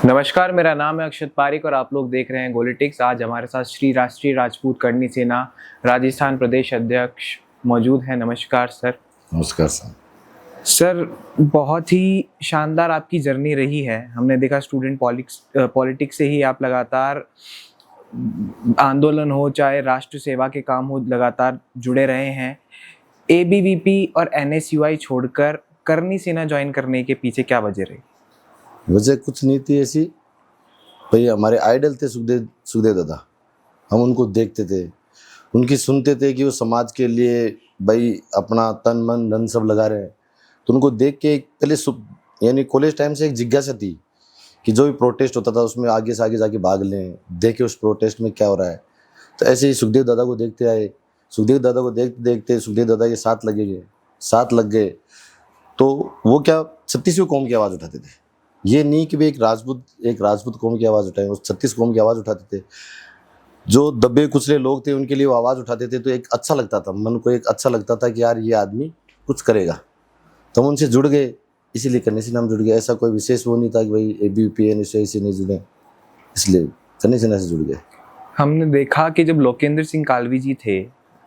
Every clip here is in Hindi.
नमस्कार, मेरा नाम है अक्षत पारिक और आप लोग देख रहे हैं गोलिटिक्स। आज हमारे साथ श्री राष्ट्रीय राजपूत करनी सेना राजस्थान प्रदेश अध्यक्ष मौजूद हैं। नमस्कार सर। नमस्कार सर। सर, बहुत ही शानदार आपकी जर्नी रही है। हमने देखा स्टूडेंट पॉलिटिक्स से ही आप लगातार आंदोलन हो चाहे राष्ट्र सेवा के काम हो, लगातार जुड़े रहे हैं। एबीवीपी और एनएसयूआई छोड़कर करनी सेना ज्वाइन करने के पीछे क्या वजह रही? वजह कुछ नहीं थी ऐसी। भाई हमारे आइडल थे सुखदेव दादा। हम उनको देखते थे, उनकी सुनते थे कि वो समाज के लिए भाई अपना तन मन धन सब लगा रहे हैं। तो उनको देख के पहले यानी कॉलेज टाइम से एक जिज्ञासा थी कि जो भी प्रोटेस्ट होता था उसमें आगे से आगे जाके भाग लें, देखें उस प्रोटेस्ट में क्या हो रहा है। तो ऐसे ही सुखदेव दादा को देखते आए। सुखदेव दादा को देखते देखते सुखदेव दादा के साथ लग गए। तो वो क्या 36वीं कौम की आवाज़ उठाते थे। ये नहीं कि वे एक राजपूत कौम की आवाज़ उठाएं, वो 36 कौम की आवाज़ उठाते थे। जो दबे कुचले लोग थे उनके लिए वो आवाज़ उठाते थे। तो एक अच्छा लगता था, मन को एक अच्छा लगता था कि यार ये आदमी कुछ करेगा। तो हम उनसे जुड़ गए, इसीलिए करनी सेना हम जुड़ गए। ऐसा कोई विशेष वो नहीं था कि भाई एबीवीपी एनएसयूआई से नहीं जुड़े, इसलिए करनी सेना से जुड़ गए। हमने देखा कि जब लोकेंद्र सिंह कालवी जी थे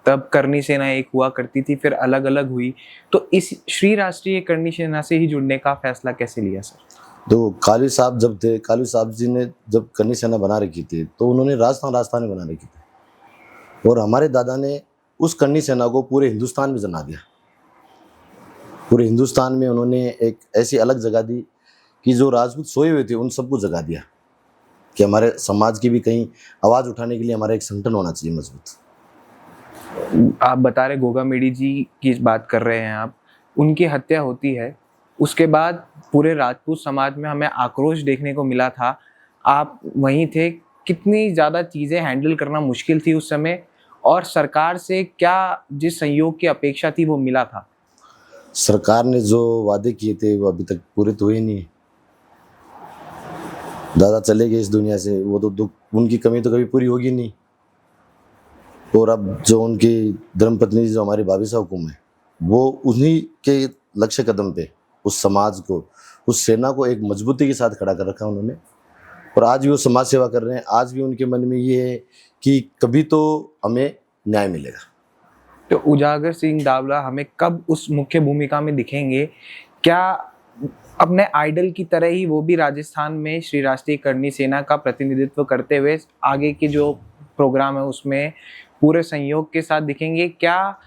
तब करनी सेना एक हुआ करती थी, फिर अलग अलग हुई। तो इस श्री राष्ट्रीय करनी सेना से ही जुड़ने का फैसला कैसे लिया सर? तो कालवी साहब जब थे, कालवी साहब जी ने जब करनी सेना बना रखी थी तो उन्होंने राजस्थान में बना रखी थी। और हमारे दादा ने उस करनी सेना को पूरे हिंदुस्तान में जना दिया। पूरे हिंदुस्तान में उन्होंने एक ऐसी अलग जगह दी कि जो राजपूत सोए हुए थे उन सबको जगा दिया कि हमारे समाज की भी कहीं आवाज़ उठाने के लिए हमारा एक संगठन होना चाहिए मजबूत। आप बता रहे गोगा मेडी जी की बात कर रहे हैं आप, उनकी हत्या होती है, उसके बाद पूरे राजपूत समाज में हमें आक्रोश देखने को मिला था। आप वहीं थे, कितनी ज़्यादा चीज़ें हैंडल करना मुश्किल थी उस समय, और सरकार से क्या जिस सहयोग की अपेक्षा थी वो मिला था? सरकार ने जो वादे किए थे वो अभी तक पूरे तो हुए नहीं। दादा चले गए इस दुनिया से, वो तो दुख, उनकी कमी तो कभी पूरी होगी नहीं। और अब जो उनकी धर्मपत्नी जो हमारी भाभी साहब हुकुम है, वो उन्हीं के लक्ष्य कदम पे उस समाज को, उस सेना को एक मजबूती के साथ खड़ा कर रखा उन्होंने। और आज भी वो समाज सेवा कर रहे हैं। आज भी उनके मन में ये है कि कभी तो हमें न्याय मिलेगा। तो उजागर सिंह दावला हमें कब उस मुख्य भूमिका में दिखेंगे? क्या अपने आइडल की तरह ही वो भी राजस्थान में श्री राष्ट्रीय करनी सेना का प्रतिनिधित्व करते हुए आगे के जो प्रोग्राम है उसमें पूरे सहयोग के साथ दिखेंगे? क्या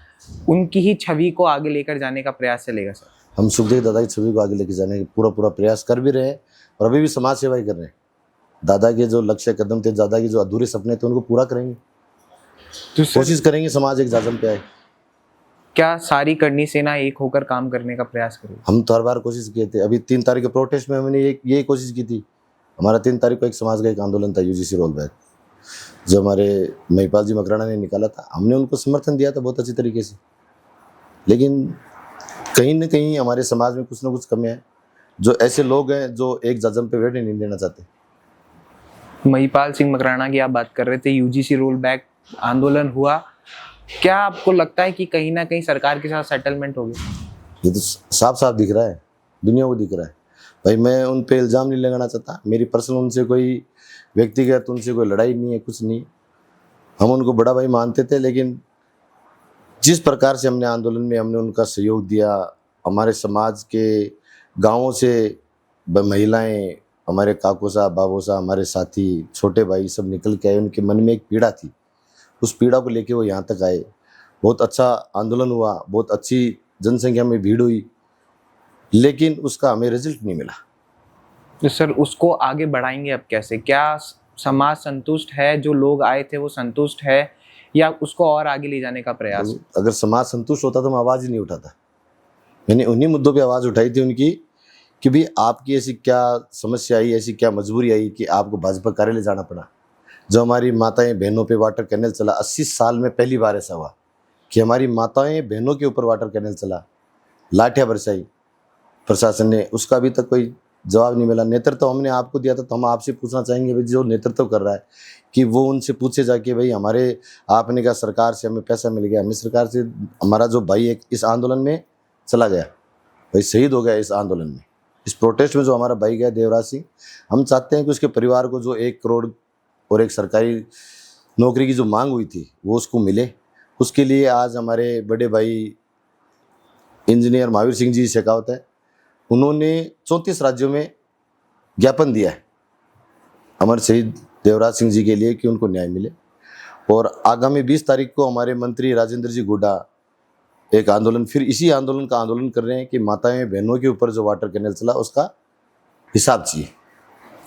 उनकी ही छवि को आगे लेकर जाने का प्रयास चलेगा सर? हम सुखदेव दादा की छवि को आगे लेकर जाने का पूरा प्रयास कर भी रहे हैं और अभी भी समाज सेवा ही कर रहे हैं। दादा के जो लक्ष्य कदम थे, दादा के जो अधूरे सपने थे उनको पूरा करेंगे। तो कोशिश करेंगे समाज एक जाजम पे आए। क्या सारी करनी सेना एक होकर काम करने का प्रयास करेगी? हम तो हर बार कोशिश किए थे। अभी 3 तारीख के प्रोटेस्ट में हमने यही कोशिश की थी। हमारा 3 तारीख को एक समाज का एक आंदोलन था, यूजीसी रोल बैक, जो हमारे महिपाल जी मकराना ने निकाला था। हमने उनको समर्थन दिया था बहुत अच्छी तरीके से। लेकिन कहीं न कहीं हमारे समाज में कुछ ना कुछ कमियां हैं। जो ऐसे लोग हैं जो एक जाजम पे वेट नहीं देना चाहते। महिपाल सिंह मकराना की आप बात कर रहे थे, यूजीसी रोल बैक आंदोलन हुआ, क्या आपको लगता है कि कहीं ना कहीं सरकार के साथ सेटलमेंट होगी? ये तो साफ साफ दिख रहा है, दुनिया को दिख रहा है। भाई मैं उन पे इल्ज़ाम नहीं लगाना चाहता। मेरी पर्सनल उनसे कोई व्यक्तिगत उनसे कोई लड़ाई नहीं है, कुछ नहीं। हम उनको बड़ा भाई मानते थे, लेकिन जिस प्रकार से हमने आंदोलन में हमने उनका सहयोग दिया, हमारे समाज के गाँवों से महिलाएं, हमारे काकू साहब, बाबू साहब, हमारे साथी, छोटे भाई सब निकल के आए। उनके मन में एक पीड़ा थी, उस पीड़ा को लेके वो यहाँ तक आए। बहुत अच्छा आंदोलन हुआ, बहुत अच्छी जनसंख्या में भीड़ हुई, लेकिन उसका हमें रिजल्ट नहीं मिला। तो सर उसको आगे बढ़ाएंगे अब कैसे? क्या समाज संतुष्ट है, जो लोग आए थे वो संतुष्ट है, या उसको और आगे ले जाने का प्रयास? तो अगर समाज संतुष्ट होता तो मैं आवाज़ ही नहीं उठाता। मैंने उन्हीं मुद्दों पे आवाज़ उठाई थी उनकी कि भाई आपकी ऐसी क्या समस्या आई, ऐसी क्या मजबूरी आई कि आपको भाजपा कार्यालय जाना पड़ा। जो हमारी माताएं बहनों पे वाटर कैनल चला, 80 साल में पहली बार ऐसा हुआ कि हमारी माताएं बहनों के ऊपर वाटर कैनल चला, लाठियाँ बरसाई प्रशासन ने, उसका अभी तक कोई जवाब नहीं मिला। नेतृत्व हमने आपको दिया था, तो हम आपसे पूछना चाहेंगे भाई जो नेतृत्व कर रहा है कि वो उनसे पूछे जाके भाई हमारे, आपने कहा सरकार से हमें पैसा मिल गया, हमें सरकार से, हमारा जो भाई एक इस आंदोलन में चला गया, भाई शहीद हो गया इस आंदोलन में, इस प्रोटेस्ट में जो हमारा भाई गया देवराज सिंह, हम चाहते हैं कि उसके परिवार को जो 1 करोड़ और एक सरकारी नौकरी की जो मांग हुई थी वो उसको मिले। उसके लिए आज हमारे बड़े भाई इंजीनियर महावीर सिंह जी शेखावत है, उन्होंने 34 राज्यों में ज्ञापन दिया है अमर शहीद देवराज सिंह जी के लिए कि उनको न्याय मिले। और आगामी 20 तारीख को हमारे मंत्री राजेंद्र जी गुड्डा एक आंदोलन, फिर इसी आंदोलन का आंदोलन कर रहे हैं कि माताएं बहनों के ऊपर जो वाटर कैनल चला उसका हिसाब चाहिए।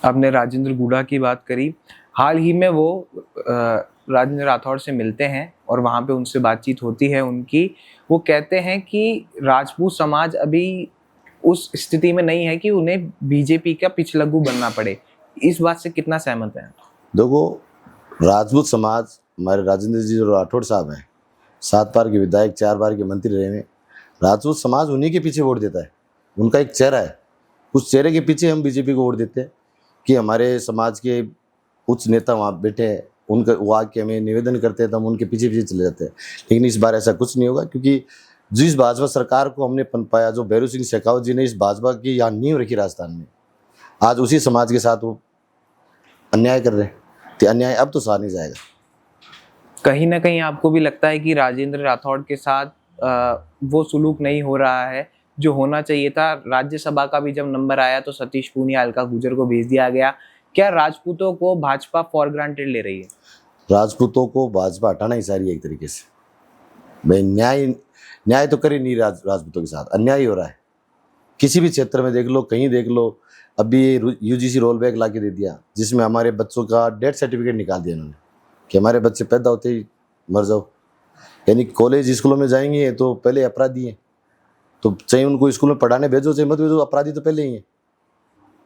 आपने राजेंद्र गुडा की बात करी, हाल ही में वो राजेंद्र राठौड़ से मिलते हैं और वहाँ पे उनसे बातचीत होती है उनकी। वो कहते हैं कि राजपूत समाज अभी उस स्थिति में नहीं है कि उन्हें बीजेपी का पिछलग्गू बनना पड़े। इस बात से कितना सहमत हैं? देखो, राजपूत समाज, हमारे राजेंद्र जी जो राठौड़ साहब हैं, 7 बार के विधायक, 4 बार के मंत्री रहे हैं। राजपूत समाज उन्हीं के पीछे वोट देता है, उनका एक चेहरा है, उस चेहरे के पीछे हम बीजेपी को वोट देते हैं कि हमारे समाज के उच्च नेता वहाँ बैठे हैं, उनका वो आके हमें निवेदन करते हैं तो हम उनके पीछे पीछे चले जाते हैं। लेकिन इस बार ऐसा कुछ नहीं होगा, क्योंकि जिस भाजपा सरकार को हमने पनपाया, जो भैरू सिंह शेखावत जी ने इस भाजपा की यहाँ नींव रखी राजस्थान में, आज उसी समाज के साथ वो अन्याय कर रहे हैं, तो अन्याय अब तो सहा नहीं जाएगा। कहीं ना कहीं आपको भी लगता है कि राजेंद्र राठौड़ के साथ वो सुलूक नहीं हो रहा है जो होना चाहिए था? राज्यसभा का भी जब नंबर आया तो सतीश पूनिया, अलका गुर्जर को भेज दिया गया। क्या राजपूतों को भाजपा फॉर ग्रांटेड ले रही है? राजपूतों को भाजपा हटाना ही सारी है एक तरीके से। भाई न्याय तो कर ही नहीं, राजपूतों के साथ अन्याय ही हो रहा है। किसी भी क्षेत्र में देख लो, कहीं देख लो, अभी यूजीसी रोल बैक ला के दे दिया, जिसमें हमारे बच्चों का डेथ सर्टिफिकेट निकाल दिया इन्होंने कि हमारे बच्चे पैदा होते ही मर जाओ। यानी कॉलेज स्कूलों में जाएंगे तो पहले अपराधी हैं, तो चाहे उनको स्कूल में पढ़ाने भेजो चाहे मत भेजो, अपराधी तो पहले ही हैं।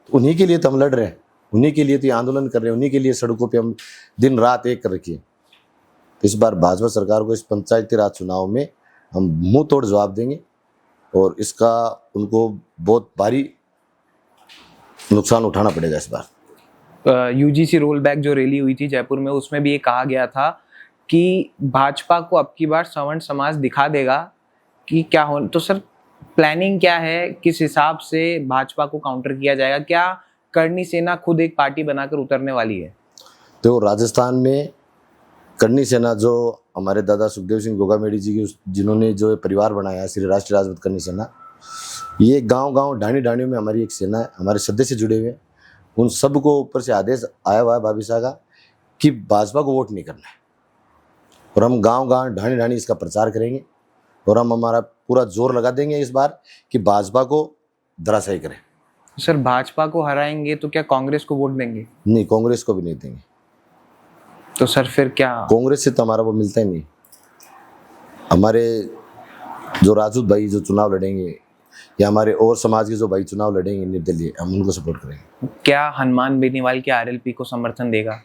तो उन्हीं के लिए तो हम लड़ रहे हैं, उन्हीं के लिए तो ये आंदोलन कर रहे हैं, उन्हीं के लिए सड़कों पे हम दिन रात एक कर रखिए। तो इस बार भाजपा सरकार को इस पंचायती राज चुनाव में हम मुंह तोड़ जवाब देंगे और इसका उनको बहुत भारी नुकसान उठाना पड़ेगा इस बार। यूजीसी रोल बैक जो रैली हुई थी जयपुर में, उसमें भी ये कहा गया था कि भाजपा को अब की बार सवर्ण समाज दिखा देगा कि क्या हो। तो सर, प्लानिंग क्या है, किस हिसाब से भाजपा को काउंटर किया जाएगा? क्या करनी सेना खुद एक पार्टी बनाकर उतरने वाली है? तो राजस्थान में करनी सेना, जो हमारे दादा सुखदेव सिंह गोगामेडी जी की जिन्होंने जो परिवार बनाया, श्री राष्ट्रीय राजपूत करनी सेना, ये गांव-गांव ढाणी-ढाणियों में हमारी एक सेना है, हमारे सदस्य जुड़े हुए हैं। उन सबको ऊपर से आदेश आया हुआ है भाभी साहब का कि भाजपा को वोट नहीं करना है, और हम गांव-गांव ढाणी-ढाणी इसका प्रचार करेंगे और हम हमारा पूरा जोर लगा देंगे इस बार कि भाजपा को धराशायी करें। सर, भाजपा को हराएंगे तो क्या कांग्रेस को वोट देंगे? नहीं, कांग्रेस को भी नहीं देंगे। तो सर फिर क्या? कांग्रेस से तो हमारा वो मिलता ही नहीं। हमारे जो राजपूत भाई जो चुनाव लड़ेंगे या हमारे और समाज के जो भाई चुनाव लड़ेंगे निर्दलीय, हम उनको सपोर्ट करेंगे। क्या हनुमान बेनीवाल के आरएलपी को समर्थन देगा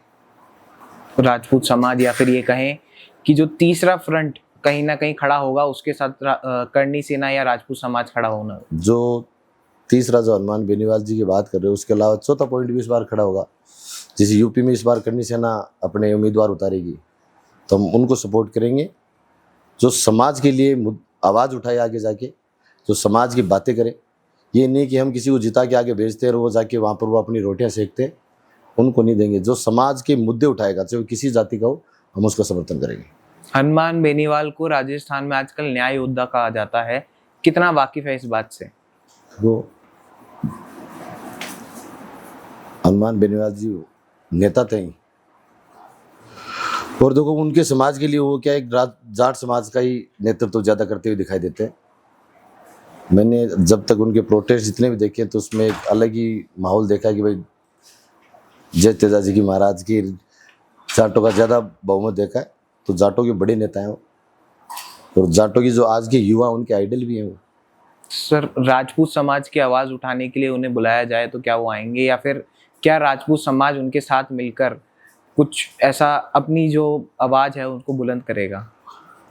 राजपूत समाज, या फिर ये कहें कि जो तीसरा फ्रंट कहीं ना कहीं खड़ा होगा उसके साथ करनी सेना या राजपूत समाज खड़ा होना? जो तीसरा जो हनुमान बेनीवाल जी की बात कर रहे हो, उसके अलावा चौथा पॉइंट भी इस बार खड़ा होगा। जैसे यूपी में इस बार करनी सेना अपने उम्मीदवार उतारेगी तो हम उनको सपोर्ट करेंगे। जो समाज के लिए आवाज़ उठाए आगे जाके, जो समाज की बातें करे, ये नहीं कि हम किसी को जिता के आगे भेजते हैं और वो जाके वहाँ पर वो अपनी रोटियां सेकते हैं, उनको नहीं देंगे। जो समाज के मुद्दे उठाएगा, चाहे वो किसी जाति का हो, हम उसका समर्थन करेंगे। हनुमान बेनीवाल को राजस्थान में आजकल न्याय योद्धा कहा जाता है, कितना वाकिफ है इस बात से? वो हनुमान बेनीवाल जी नेता थे ही, और देखो उनके समाज के लिए वो क्या एक जाट समाज का ही नेतृत्व ज़्यादा करते हुए दिखाई देते हैं। मैंने जब तक उनके प्रोटेस्ट जितने भी देखे तो उसमें एक अलग ही माहौल देखा कि भाई जय तेजा जी की महाराज की जाटों का ज़्यादा बहुमत देखा है। तो जाटों के बड़े नेता हैं वो, और जाटों की जो आज के युवा उनके आइडल भी हैं वो। सर, राजपूत समाज की आवाज़ उठाने के लिए उन्हें बुलाया जाए तो क्या वो आएंगे, या फिर क्या राजपूत समाज उनके साथ मिलकर कुछ ऐसा अपनी जो आवाज़ है उनको बुलंद करेगा?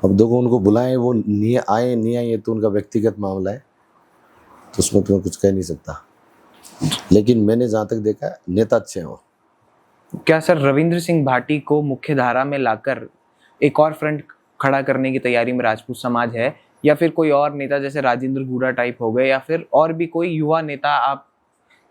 अब देखो, उनको बुलाएं, वो नहीं आए ये तो उनका व्यक्तिगत मामला है, तो उसमें तो मैं कुछ कह नहीं सकता। लेकिन मैंने जहाँ तक देखा नेता अच्छे हैं वो। क्या सर रविंद्र सिंह भाटी को मुख्य धारा में लाकर एक और फ्रंट खड़ा करने की तैयारी में राजपूत समाज है, या फिर कोई और नेता जैसे राजेंद्र गुडा टाइप हो गए, या फिर और भी कोई युवा नेता आप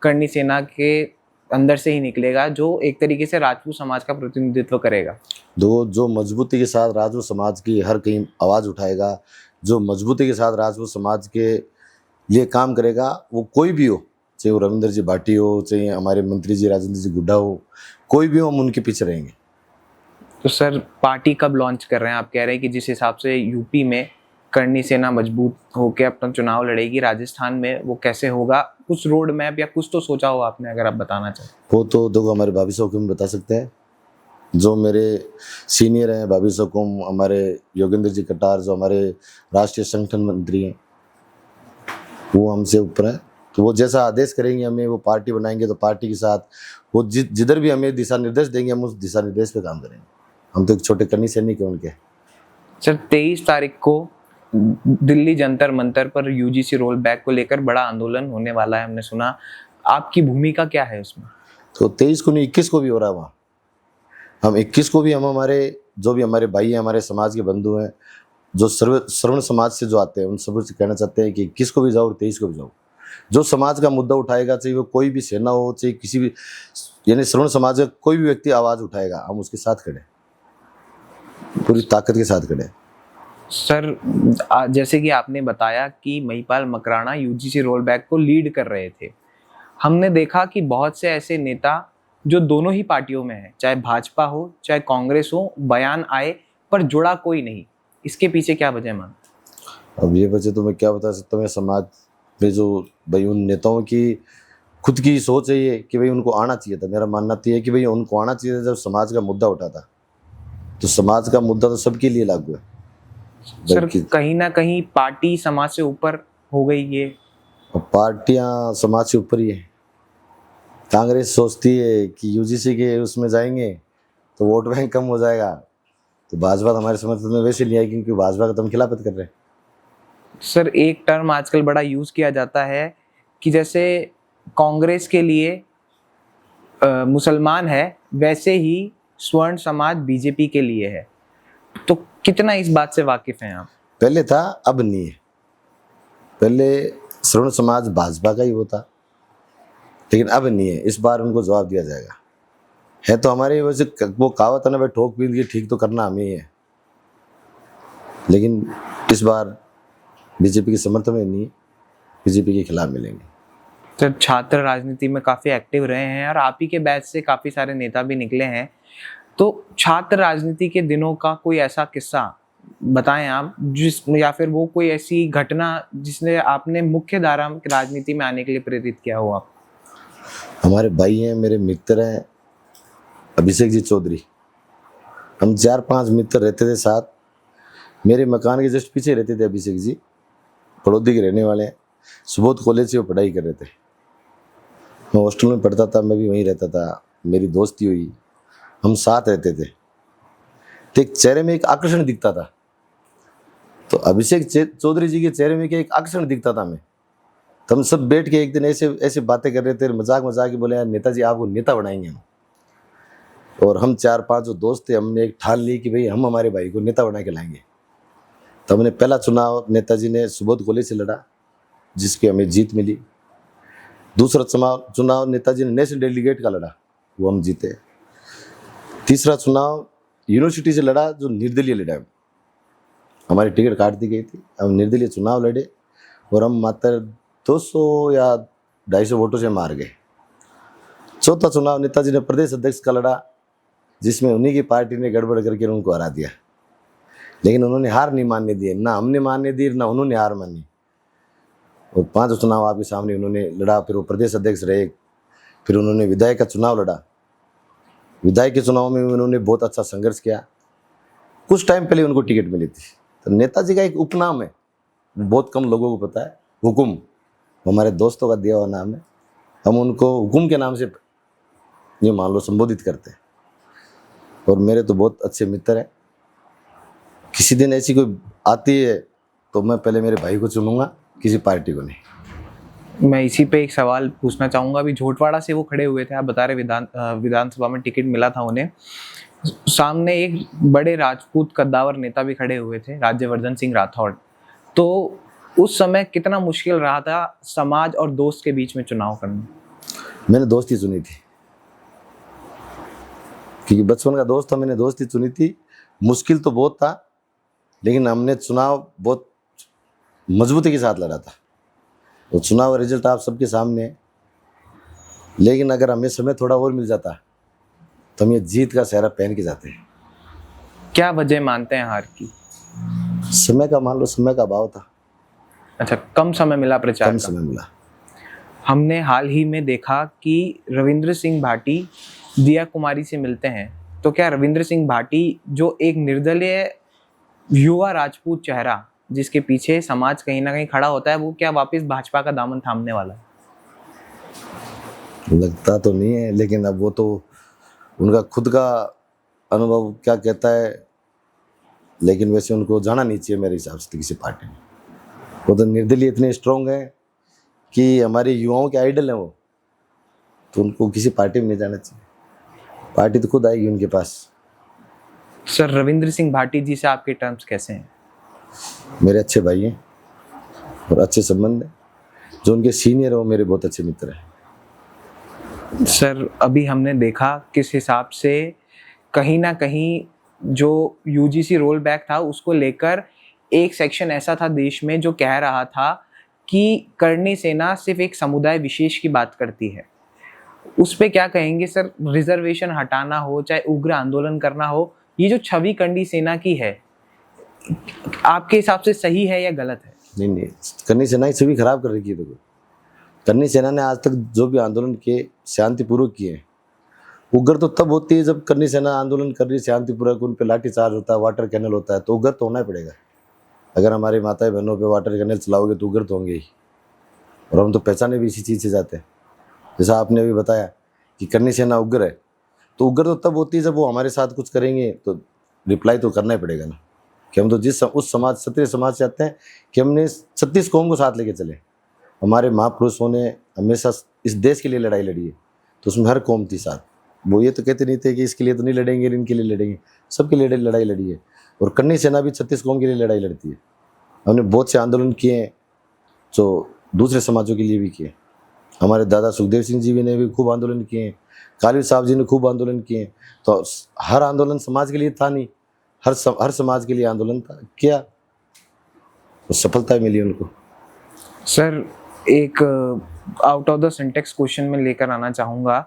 करणी सेना के अंदर से ही निकलेगा, जो एक तरीके से राजपूत समाज का प्रतिनिधित्व करेगा। जो मजबूती के साथ राजपूत समाज की हर कहीं आवाज़ उठाएगा, जो मजबूती के साथ राजपूत समाज के लिए काम करेगा, वो कोई भी हो, चाहे वो रविंद्र जी भाटी हो, चाहे हमारे मंत्री जी राजेंद्र जी गुड्डा हो, कोई भी हो, हम उनके पीछे रहेंगे। तो सर पार्टी कब लॉन्च कर रहे हैं? आप कह रहे हैं कि जिस हिसाब से यूपी में करणी सेना मजबूत होकर अपना चुनाव लड़ेगी, राजस्थान में वो कैसे होगा? कुछ रोड मैप या कुछ तो सोचा हो आपने, अगर आप बताना चाहें? वो तो देखो हमारे भाभी साहब बता सकते हैं, जो मेरे सीनियर हैं, भाभी साहब, हमारे योगेंद्र जी कटार जो हमारे राष्ट्रीय संगठन मंत्री हैं, वो हमसे ऊपर है। तो वो जैसा आदेश करेंगे हमें, वो पार्टी बनाएंगे तो पार्टी के साथ वो जिधर भी हमें दिशा निर्देश देंगे, हम उस दिशा निर्देश पे काम करेंगे। हम तो एक छोटे करनी सैनिक हैं उनके। सर 23 तारीख को दिल्ली जंतर मंतर पर यूजीसी रोल बैक को लेकर बड़ा आंदोलन होने वाला है, हमने सुना। आपकी भूमिका क्या है उसमें? तो 23 को नहीं, 21 को भी हो रहा है वहाँ। हम 21 को भी हम हमारे जो भी हमारे भाई हैं, हमारे समाज के बंधु हैं, जो श्रवण समाज से जो आते हैं, उन सब से कहना चाहते हैं कि 21 को भी जाओ और 23 को भी जाओ। जो समाज का मुद्दा उठाएगा, चाहे वो कोई भी सेना हो, चाहे किसी भी, यानी श्रवण समाज का कोई भी व्यक्ति आवाज़ उठाएगा, हम उसके साथ खड़े, पूरी ताकत के साथ खड़े। सर जैसे कि आपने बताया कि Mahipal Makrana UGC roll back को लीड कर रहे थे, हमने देखा कि बहुत से ऐसे नेता जो दोनों ही पार्टियों में हैं, चाहे भाजपा हो चाहे कांग्रेस हो, बयान आए पर जुड़ा कोई नहीं। इसके पीछे क्या वजह मान? अब ये वजह तो मैं क्या बता सकता हूँ। मैं समाज में जो भाई उन नेताओं की खुद की सोच है ये कि भाई उनको आना चाहिए था। मेरा मानना तो ये है कि भाई उनको आना चाहिए था जब समाज का मुद्दा उठा था, तो समाज का मुद्दा तो सबके लिए लागू है। सर कहीं ना कहीं पार्टी समाज से ऊपर हो गई है, पार्टियां समाज से ऊपर ही है। कांग्रेस सोचती है कि यूजीसी के उसमें जाएंगे तो वोट बैंक कम हो जाएगा, तो भाजपा हमारे समर्थन में वैसे नहीं आएगी, क्योंकि भाजपा का तो हम खिलाफत कर रहे हैं। सर एक टर्म आजकल बड़ा यूज किया जाता है कि जैसे कांग्रेस के लिए मुसलमान है, वैसे ही स्वर्ण समाज बीजेपी के लिए है। तो कितना इस बात से वाकिफ हैं आप? पहले था, अब नहीं है। पहले श्रवण समाज भाजपा का ही होता, लेकिन अब नहीं है। इस बार उनको जवाब दिया जाएगा। है तो हमारे वैसे वो कहावत है ना भाई, ठोक पीट के ठीक तो करना हमें ही है, लेकिन इस बार बीजेपी के समर्थन में नहीं, बीजेपी के खिलाफ मिलेंगे। सर छात्र राजनीति में काफी एक्टिव रहे हैं और आप ही के बैच से काफी सारे नेता भी निकले हैं, तो छात्र राजनीति के दिनों का कोई ऐसा किस्सा बताएं आप, जिस या फिर वो कोई ऐसी घटना जिसने आपने मुख्य धारा राजनीति में आने के लिए प्रेरित किया हो आप? हमारे भाई हैं, मेरे मित्र हैं, अभिषेक जी चौधरी। हम 4-5 मित्र रहते थे साथ। मेरे मकान के जस्ट पीछे रहते थे अभिषेक जी, बड़ौदी के रहने वाले हैं। सुबोध कॉलेज से वो पढ़ाई कर रहे थे, मैं हॉस्टल में पढ़ता था, मैं भी वहीं रहता था। मेरी दोस्ती हुई, हम साथ रहते थे। तो एक चेहरे में एक आकर्षण दिखता था, तो अभिषेक चौधरी जी के चेहरे में क्या एक आकर्षण दिखता था मैं। तो हम सब बैठ के एक दिन ऐसे बातें कर रहे थे, मजाक के बोले यार नेताजी आपको नेता बनाएंगे हम। और हम 4-5 जो दोस्त थे, हमने एक ठान ली कि भाई हम हमारे भाई को नेता बना के लाएंगे। तो हमने पहला चुनाव नेताजी ने सुबोध कॉलेज से लड़ा, जिसकी हमें जीत मिली। दूसरा चुनाव नेताजी ने नेशनल डेलीगेट का लड़ा, वो हम जीते। तीसरा चुनाव यूनिवर्सिटी से लड़ा, जो निर्दलीय लड़ा, हमारी टिकट काट दी गई थी। हम निर्दलीय चुनाव लड़े और हम मात्र 200 या 250 वोटों से मार गए। चौथा चुनाव नेताजी ने प्रदेश अध्यक्ष का लड़ा, जिसमें उन्हीं की पार्टी ने गड़बड़ करके उनको हरा दिया, लेकिन उन्होंने हार नहीं मानने दी, ना हमने मानने दी ना उन्होंने हार मानी। और 5 चुनाव आपके सामने उन्होंने लड़ा, फिर वो प्रदेश अध्यक्ष रहे। फिर उन्होंने विधायक का चुनाव लड़ा, विधायक के चुनाव में उन्होंने बहुत अच्छा संघर्ष किया। कुछ टाइम पहले उनको टिकट मिली थी। तो नेताजी का एक उपनाम है, बहुत कम लोगों को पता है, हुकुम। हमारे दोस्तों का दिया हुआ नाम है, हम उनको हुकुम के नाम से ये मान लो संबोधित करते हैं। और मेरे तो बहुत अच्छे मित्र हैं। किसी दिन ऐसी कोई आती है तो मैं पहले मेरे भाई को चुनूंगा, किसी पार्टी को नहीं। मैं इसी पे एक सवाल पूछना चाहूँगा। अभी झोटवाड़ा से वो खड़े हुए थे, आप बता रहे विधानसभा में टिकट मिला था उन्हें। सामने एक बड़े राजपूत कद्दावर नेता भी खड़े हुए थे, राज्यवर्धन सिंह राठौड़। तो उस समय कितना मुश्किल रहा था समाज और दोस्त के बीच में चुनाव करना? मैंने दोस्ती चुनी थी, क्योंकि बचपन का दोस्त था, मैंने दोस्ती चुनी थी। मुश्किल तो बहुत था, लेकिन हमने चुनाव बहुत मजबूती के साथ लड़ा था। वो चुनाव का रिजल्ट आप सबके सामने है। लेकिन अगर हमें समय थोड़ा और मिल जाता तो हम ये जीत का सेहरा पहन के जाते हैं। क्या वजह मानते हैं हार की? समय का, मान लो समय का अभाव था, अच्छा, कम समय मिला प्रचार कम का। समय मिला। हमने हाल ही में देखा कि रविंद्र सिंह भाटी दिया कुमारी से मिलते हैं, तो क्या रविंद्र सिंह भाटी जो एक निर्दलीय युवा राजपूत चेहरा जिसके पीछे समाज कहीं ना कहीं खड़ा होता है, वो क्या वापस भाजपा का दामन थामने वाला है? लगता तो नहीं है, लेकिन अब वो तो उनका खुद का अनुभव क्या कहता है। लेकिन वैसे उनको जाना नहीं चाहिए मेरे हिसाब से किसी पार्टी में। वो तो निर्दलीय इतने स्ट्रांग हैं कि हमारे युवाओं के आइडल हैं वो, तो उनको किसी पार्टी में नहीं जाना चाहिए। पार्टी तो खुद आएगी उनके पास। सर, रविंद्र सिंह भाटी जी से आपके टर्म्स कैसे हैं? मेरे अच्छे भाई हैं और अच्छे संबंध हैं। जो उनके सीनियर है वो मेरे बहुत अच्छे मित्र हैं। सर, अभी हमने देखा किस हिसाब से कहीं ना कहीं जो यूजीसी रोल बैक था उसको लेकर एक सेक्शन ऐसा था देश में जो कह रहा था कि करणी सेना सिर्फ एक समुदाय विशेष की बात करती है। उस पे क्या कहेंगे सर? रिजर्वेशन हटाना हो, चाहे उग्र आंदोलन करना हो, ये जो छवि करणी सेना की है, आपके हिसाब से सही है या गलत है? नहीं, करणी सेना की छवि खराब कर रखी है। तो करणी सेना ने आज तक जो भी आंदोलन किए शांतिपूर्वक किए हैं। उग्र तो तब होती है जब करणी सेना आंदोलन कर रही है शांतिपूर्वक, उन पे लाठीचार्ज होता है, वाटर कैनल होता है, तो उग्र तो होना ही पड़ेगा। अगर हमारी माताएं बहनों पे वाटर कैनल चलाओगे तो उग्र तो होंगे ही। और हम तो पहचाने भी इसी चीज़ से जाते हैं। जैसा आपने अभी बताया कि करणी सेना उग्र है, तो उग्र तो तब होती है जब वो हमारे साथ कुछ करेंगे, तो रिप्लाई तो करना ही पड़ेगा ना। कि हम तो उस समाज, क्षत्रिय समाज से आते हैं कि हमने 36 कौम को साथ लेके चले। हमारे महापुरुषों ने हमेशा इस देश के लिए लड़ाई लड़ी है, तो उसमें हर कौम थी साथ। वो ये तो कहते नहीं थे कि इसके लिए तो नहीं लड़ेंगे, इनके लिए लड़ेंगे, सबके लिए लड़ाई लड़ी है। और करणी सेना भी 36 कौम के लिए लड़ाई लड़ती है। हमने बहुत से आंदोलन किए हैं जो दूसरे समाजों के लिए भी किए। हमारे दादा सुखदेव सिंह जी ने भी खूब आंदोलन किए हैं, काली साहब जी ने खूब आंदोलन किए हैं। तो हर आंदोलन समाज के लिए था नहीं, हर समाज के लिए आंदोलन था, किया, तो सफलता मिली उनको। सर, एक out of the syntax question में लेकर आना चाहूँगा।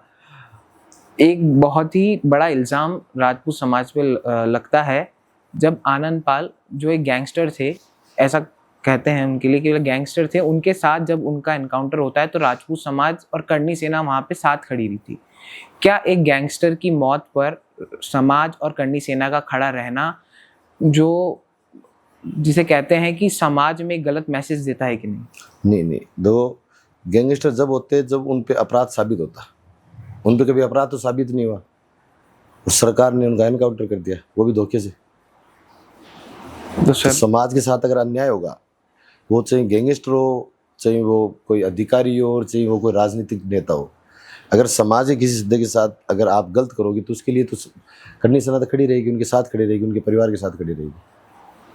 एक बहुत ही बड़ा इल्ज़ाम राजपूत समाज पे लगता है जब आनंद पाल, जो एक गैंगस्टर थे, ऐसा कहते हैं उनके लिए कि वो गैंगस्टर थे, उनके साथ जब उनका एनकाउंटर होता है तो राजपूत समाज और करणी सेना वहाँ पे साथ खड़ी हुई थी। क्या एक गैंगस्टर की मौत पर समाज और करणी सेना का खड़ा रहना, जो जिसे कहते हैं कि समाज में गलत मैसेज देता है कि नहीं? नहीं, दो गैंगस्टर जब होते हैं जब उन पे अपराध साबित होता। उन पे कभी अपराध तो साबित नहीं हुआ, उस सरकार ने उनका एनकाउंटर कर दिया, वो भी धोखे से। तो समाज के साथ अगर अन्याय होगा, वो चाहे गैंगस्टर हो, चाहे वो कोई अधिकारी हो, और चाहे वो कोई राजनीतिक नेता हो, अगर समाज के किसी सदस्य के साथ अगर आप गलत करोगे तो उसके लिए तो करणी सेना तो खड़ी रहेगी, उनके साथ खड़ी रहेगी, उनके परिवार के साथ खड़ी रहेगी।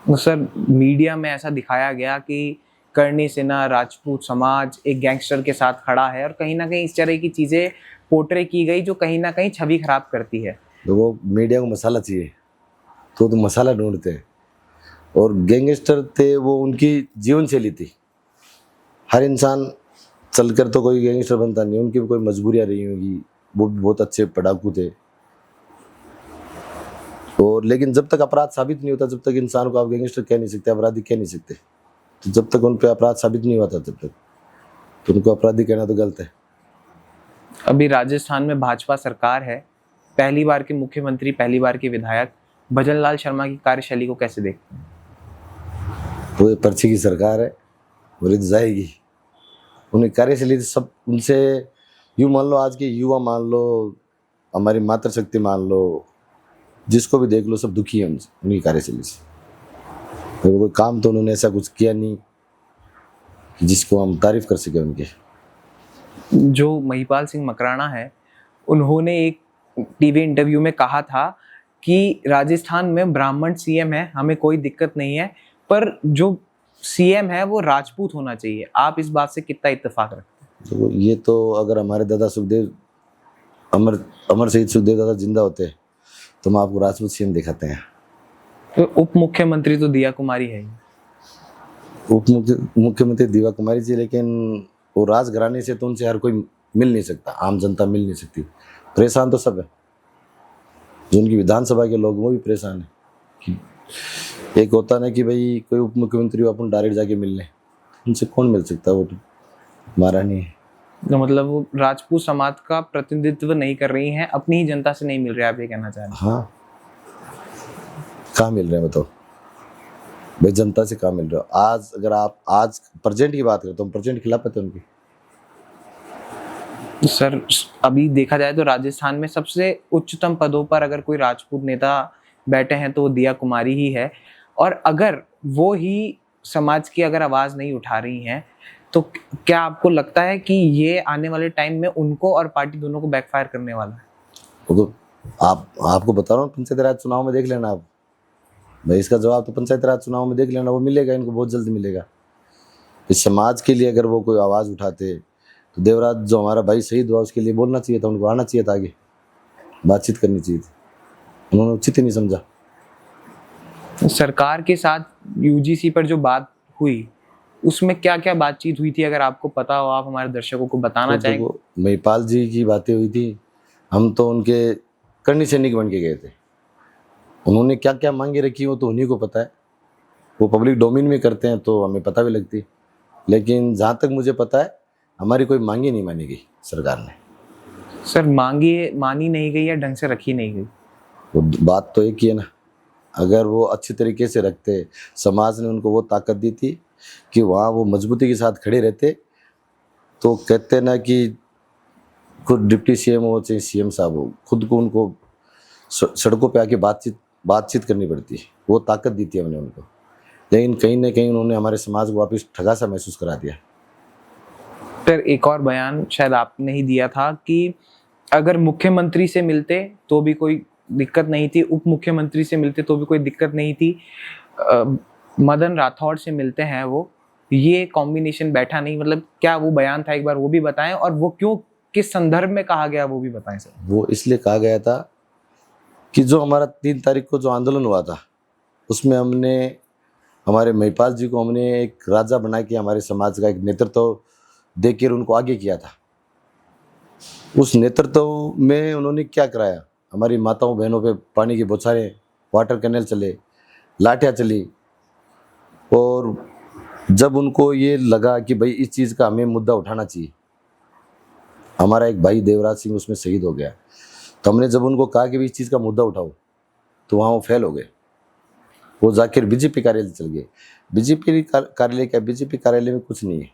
तो सर, मीडिया में ऐसा दिखाया गया कि करणी सेना, राजपूत समाज एक गैंगस्टर के साथ खड़ा है, और कहीं ना कहीं इस तरह की चीज़ें पोर्ट्रे की गई जो कहीं ना कहीं छवि खराब करती है। तो वो मीडिया को मसाला चाहिए, तो मसाला ढूंढते हैं। और गैंगस्टर थे वो उनकी जीवन शैली थी। हर इंसान चलकर तो कोई गैंगस्टर बनता नहीं, उनकी भी कोई मजबूरियाँ रही होगी। वो भी बहुत अच्छे पढ़ाकू थे। और लेकिन जब तक अपराध साबित नहीं होता, जब तक इंसान को आप गैंगस्टर कह नहीं सकते, अपराधी कह नहीं सकते। तो जब तक उन पे अपराध साबित नहीं हुआ था तब तक तो उनको अपराधी कहना तो गलत है। अभी राजस्थान में भाजपा सरकार है, पहली बार के मुख्यमंत्री, पहली बार के विधायक भजन लाल शर्मा की कार्यशैली को कैसे देखते हैं? वो ये पर्ची की सरकार है, वो रिद जाएगी। उन्हें कार्यशैली सब उनसे यूँ मान लो, आज के युवा मान लो, हमारी मातृशक्ति मान लो, जिसको भी देख लो, सब दुखी है उनसे, उनकी कार्यशैली से। तो कोई काम तो उन्होंने ऐसा कुछ किया नहीं जिसको हम तारीफ कर सके उनके। जो महिपाल सिंह मकराना है, उन्होंने एक टीवी इंटरव्यू में कहा था कि राजस्थान में ब्राह्मण सीएम है, हमें कोई दिक्कत नहीं है, पर जो सीएम है वो राजपूत होना चाहिए। आप इस बात से कितना इत्तेफाक रखते हैं? तो ये तो अगर हमारे दादा सुखदेव अमर अमर शहीद सुखदेव दादा जिंदा होते तो हम आपको राजपूत सीएम दिखाते हैं। तो उप मुख्यमंत्री तो दिया कुमारी है ही। मुख्यमंत्री दीवा कुमारी जी, लेकिन वो राजघराने से तो उनसे हर कोई मिल नहीं सकता, आम जनता मिल नहीं सकती। परेशान तो सब है, जो उनकी विधानसभा के लोग वो भी परेशान है। एक होता ना कि भाई कोई उप मुख्यमंत्री हो अपन डायरेक्ट जाके मिल लें, उनसे कौन मिल सकता है, वो तो हमारा नहीं है। तो मतलब वो राजपूत समाज का प्रतिनिधित्व नहीं कर रही हैं, अपनी ही जनता से नहीं मिल रहे, आप ये कहना चाह रहे हैं? हाँ, कहाँ मिल रहे हैं बताओ भाई, जनता से कहाँ मिल रहे हो? आज अगर आप आज प्रेजेंट की बात करें तो हम प्रेजेंट खिला पाते उनकी। सर अभी देखा जाए तो राजस्थान में सबसे उच्चतम पदों पर अगर कोई राजपूत नेता बैठे हैं तो वो दिया कुमारी ही है, और अगर वो ही समाज की अगर आवाज नहीं उठा रही हैं तो क्या आपको लगता है कि ये आने वाले टाइम में उनको और पार्टी दोनों को बैकफायर करने वाला है? वो तो आपको बता रहा हूँ, पंचायती राज चुनाव में देख लेना आप भाई, इसका जवाब तो पंचायती राज चुनाव में देख लेना, वो मिलेगा इनको, बहुत जल्द मिलेगा। इस समाज के लिए अगर वो कोई आवाज़ उठाते तो देवराज जो हमारा भाई शहीद हुआ उसके लिए बोलना चाहिए था, उनको आना चाहिए था, आगे बातचीत करनी चाहिए थी, उन्होंने उचित ही नहीं समझा। सरकार के साथ यूजीसी पर जो बात हुई उसमें क्या क्या बातचीत हुई थी, अगर आपको पता हो आप हमारे दर्शकों को बताना चाहेंगे? महिपाल जी की बातें हुई थी, हम तो उनके करनी सैनिक बन के गए थे। उन्होंने क्या क्या मांगे रखी वो तो उन्हीं को पता है, वो पब्लिक डोमेन में करते हैं तो हमें पता भी लगती है। लेकिन जहाँ तक मुझे पता है हमारी कोई मांगी नहीं मानी गई सरकार ने। सर मानी नहीं गई या ढंग से रखी नहीं गई? वो बात तो एक ही है ना, अगर वो अच्छी तरीके से रखते, समाज ने उनको वो ताकत दी थी कि वहाँ वो मजबूती के साथ खड़े रहते, तो कहते ना कि खुद डिप्टी सीएम हो चाहे सीएम साहब हो, खुद को उनको सड़कों पे आके बातचीत करनी पड़ती है, वो ताकत दी थी हमने उनको। लेकिन कहीं ना कहीं उन्होंने हमारे समाज को वापस ठगा सा महसूस करा दिया। फिर एक और बयान शायद आपने ही दिया था कि अगर मुख्यमंत्री से मिलते तो भी कोई दिक्कत नहीं थी, उप मुख्यमंत्री से मिलते तो भी कोई दिक्कत नहीं थी, मदन राठौड़ से मिलते हैं वो, ये कॉम्बिनेशन बैठा नहीं, मतलब क्या वो बयान था, एक बार वो भी बताएं, और वो क्यों, किस संदर्भ में कहा गया वो भी बताएं सर। वो इसलिए कहा गया था कि जो हमारा 3 तारीख को जो आंदोलन हुआ था उसमें हमने हमारे महिपाल जी को हमने एक राजा बना के हमारे समाज का एक नेतृत्व देकर उनको आगे किया था। उस नेतृत्व में उन्होंने क्या कराया, हमारी माताओं बहनों पे पानी की बौछारें, वाटर कैनल चले, लाठियाँ चली, और जब उनको ये लगा कि भाई इस चीज़ का हमें मुद्दा उठाना चाहिए, हमारा एक भाई देवराज सिंह उसमें शहीद हो गया, तो हमने जब उनको कहा कि भाई इस चीज़ का मुद्दा उठाओ, तो वहाँ वो फेल हो गए, वो जाकर बीजेपी कार्यालय चल गए। बीजेपी कार्यालय क्या, बीजेपी कार्यालय में कुछ नहीं है।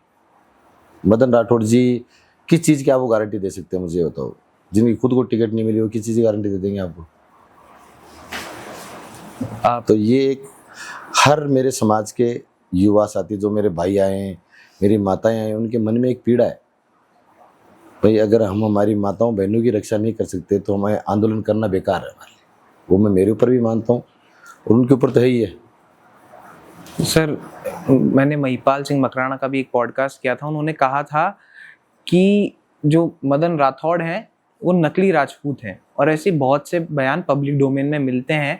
मदन राठौड़ जी किस चीज़ की आप वो गारंटी दे सकते हैं, मुझे बताओ, जिनकी खुद को टिकट नहीं मिली वो किस चीज़ की गारंटी दे देंगे आपको? तो ये एक हर मेरे समाज के युवा साथी, जो मेरे भाई आए हैं, मेरी माताएं आए हैं, उनके मन में एक पीड़ा है भाई, अगर हम हमारी माताओं बहनों की रक्षा नहीं कर सकते तो हमें आंदोलन करना बेकार है हमारे। वो मैं मेरे ऊपर भी मानता हूँ और उनके ऊपर तो है ही है। सर मैंने महिपाल सिंह मकराना का भी एक पॉडकास्ट किया था, उन्होंने कहा था कि जो मदन राठौड़ हैं वो नकली राजपूत हैं, और ऐसे बहुत से बयान पब्लिक डोमेन में मिलते हैं,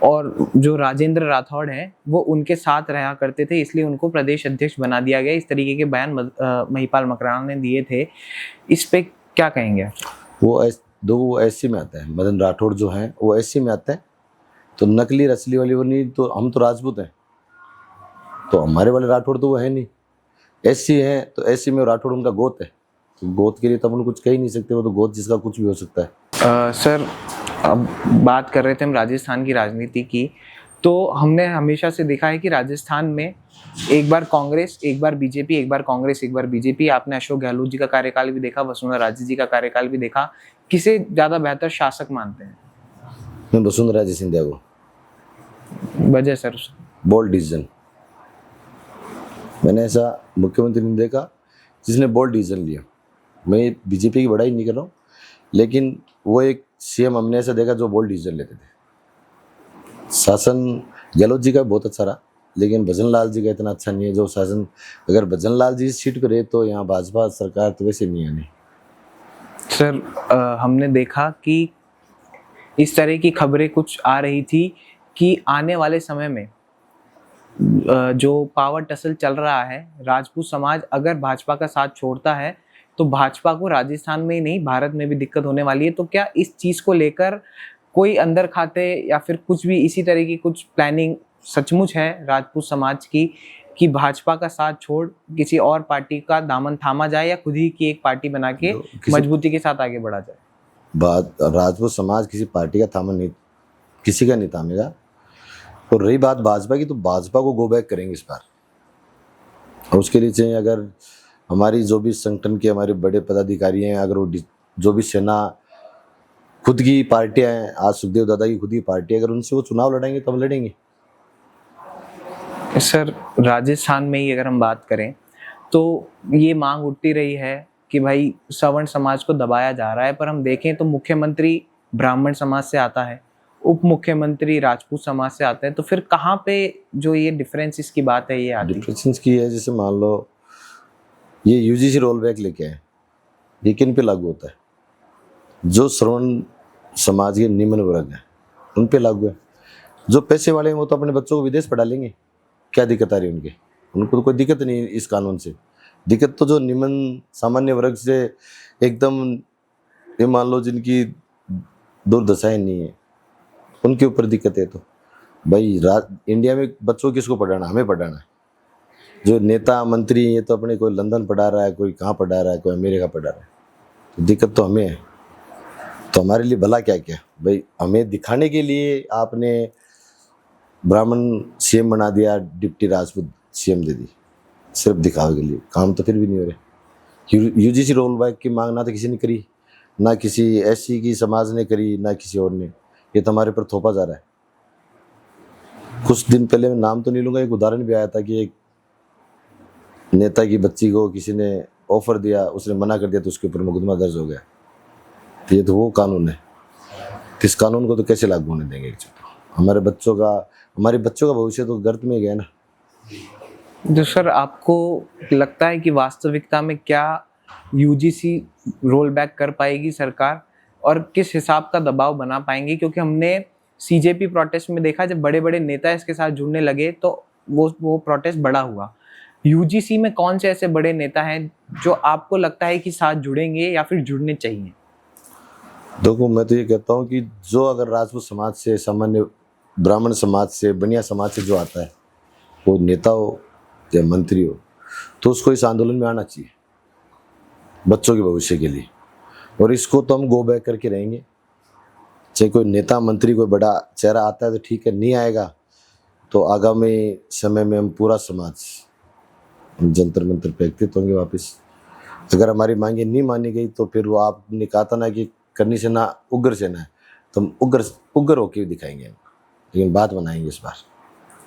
और जो राजेंद्र राठौड़ हैं वो उनके साथ रहा करते थे, इसलिए उनको प्रदेश अध्यक्ष बना दिया गया। इस तरीके के बयान महिपाल मकराना ने दिए थे, इस पे क्या कहेंगे? वो ऐसी में आता है, मदन राठौड़ जो हैं वो ऐसी में आता है, तो नकली रसली वाली वो नहीं, तो हम तो राजपूत हैं, तो हमारे वाले राठौड़ तो वो है नहीं, ऐसी हैं, तो ऐसी में राठौड़ उनका गोत है, तो गोत के लिए तो अपन कुछ कह ही नहीं सकते, वो तो गोत जिसका कुछ भी हो सकता है। सर अब बात कर रहे थे हम राजस्थान की राजनीति की, तो हमने हमेशा से देखा है कि राजस्थान में एक बार कांग्रेस, एक बार बीजेपी, एक बार कांग्रेस, एक बार बीजेपी। आपने अशोक गहलोत जी का कार्यकाल भी देखा, वसुंधरा राजे जी का कार्यकाल भी देखा, किसे ज्यादा बेहतर शासक मानते हैं? मैं वसुंधरा राजे सिंधिया को। वजह सर? बोल्ड डिसीजन, मैंने ऐसा मुख्यमंत्री नहीं देखा जिसने बोल्ड डिसीजन लिया। मैं बीजेपी की बड़ाई नहीं कर रहा हूँ, लेकिन वो एक सीएम हमने ऐसा देखा जो बोल्ड डिसीजन लेते थे। शासन गहलोत जी का बहुत अच्छा रहा, लेकिन भजन लाल जी का इतना अच्छा नहीं है जो शासन। अगर भजन लाल जी इस सीट पर रहे तो यहाँ भाजपा सरकार तो वैसे नहीं आनी। सर हमने देखा कि इस तरह की खबरें कुछ आ रही थी कि आने वाले समय में जो पावर टसल चल रहा है, राजपूत समाज अगर भाजपा का साथ छोड़ता है तो भाजपा को राजस्थान में ही नहीं भारत में भी दिक्कत होने वाली है। तो क्या इस चीज को लेकर कोई अंदर खाते या फिर कुछ भी इसी तरह की कुछ प्लानिंग सचमुच है राजपूत समाज की कि भाजपा का साथ छोड़ किसी और पार्टी का दामन थामा जाए या खुद ही की एक पार्टी बना के मजबूती के साथ आगे बढ़ा जाए? बात राजपूत समाज किसी पार्टी का थामा नहीं, किसी का नहीं थामेगा। और रही बात भाजपा की, तो भाजपा को गो बैक करेंगे इस बार। और उसके लिए चाहिए अगर हमारी जो भी संगठन के हमारे बड़े पदाधिकारी हैं, अगर वो जो भी सेना खुद की पार्टियां हैं, आज सुखदेव दादा की खुद की पार्टी है, अगर उनसे वो चुनाव लड़ेंगे तो हम लड़ेंगे। सर राजस्थान में ही अगर हम बात करें तो ये मांग उठती रही है कि भाई सवर्ण समाज को दबाया जा रहा है, पर हम देखें तो मुख्यमंत्री ब्राह्मण समाज से आता है, उप मुख्यमंत्री राजपूत समाज से आते हैं, तो फिर कहाँ पे जो ये डिफरेंसेस की बात है ये आती है? डिफरेंस की है, जैसे मान लो ये यूजीसी रोल बैक लेके आए, ये किन पे लागू होता है? जो श्रवण समाज के निम्न वर्ग हैं उन पे लागू है। जो पैसे वाले हैं वो तो अपने बच्चों को विदेश पढ़ा लेंगे, क्या दिक्कत आ रही है उनको तो कोई दिक्कत नहीं इस कानून से। दिक्कत तो जो निम्न सामान्य वर्ग से एकदम ये मान लो जिनकी दुर्दशाएं नहीं है उनके ऊपर दिक्कत है। तो भाई इंडिया में बच्चों को किसको पढ़ाना? हमें पढ़ाना है। जो नेता मंत्री ये तो अपने कोई लंदन पढ़ा रहा है, कोई कहाँ पढ़ा रहा है, कोई अमेरिका पढ़ा रहा है, तो दिक्कत तो हमें है। तो हमारे लिए भला क्या क्या भाई? हमें दिखाने के लिए आपने ब्राह्मण सीएम बना दिया, डिप्टी राजपूत सीएम दे दी, सिर्फ दिखावे के लिए। काम तो फिर भी नहीं हो रहे। यूजीसी रोल बैक की मांग ना तो किसी ने करी, ना किसी एससी की समाज ने करी, ना किसी और ने। ये तो हमारे पर थोपा जा रहा है। कुछ दिन पहले मैं नाम तो नहीं लूँगा, एक उदाहरण भी आया था कि एक नेता की बच्ची को किसी ने ऑफर दिया, उसने मना कर दिया तो उसके ऊपर मुकदमा दर्ज हो गया। तो ये तो वो कानून है। इस कानून को तो कैसे लागू होने देंगे? हमारे बच्चों का भविष्य तो गर्त में गया ना। जो सर आपको लगता है कि वास्तविकता में क्या यूजीसी रोल बैक कर पाएगी सरकार और किस हिसाब का दबाव बना पाएंगे? क्योंकि हमने सीजेपी प्रोटेस्ट में देखा जब बड़े बड़े नेता इसके साथ जुड़ने लगे तो वो प्रोटेस्ट बड़ा हुआ। यूजीसी में कौन से ऐसे बड़े नेता हैं जो आपको लगता है कि साथ जुड़ेंगे या फिर जुड़ने चाहिए? देखो मैं तो ये कहता हूँ कि जो अगर राजपूत समाज से, सामान्य ब्राह्मण समाज से, बनिया समाज से जो आता है, वो नेता हो या मंत्री हो, तो उसको इस आंदोलन में आना चाहिए बच्चों के भविष्य के लिए। और इसको तो हम गो बैक करके रहेंगे। चाहे कोई नेता मंत्री कोई बड़ा चेहरा आता है तो ठीक है, नहीं आएगा तो आगामी समय में हम पूरा समाज हम जंतर मंतर पे एकत्रित होंगे वापस। अगर हमारी मांगे नहीं मानी गई तो फिर वो आपने कहा था ना कि करनी सेना उग्र सेना है, तो हम उग्र होके दिखाएंगे, लेकिन बात बनाएंगे इस बार।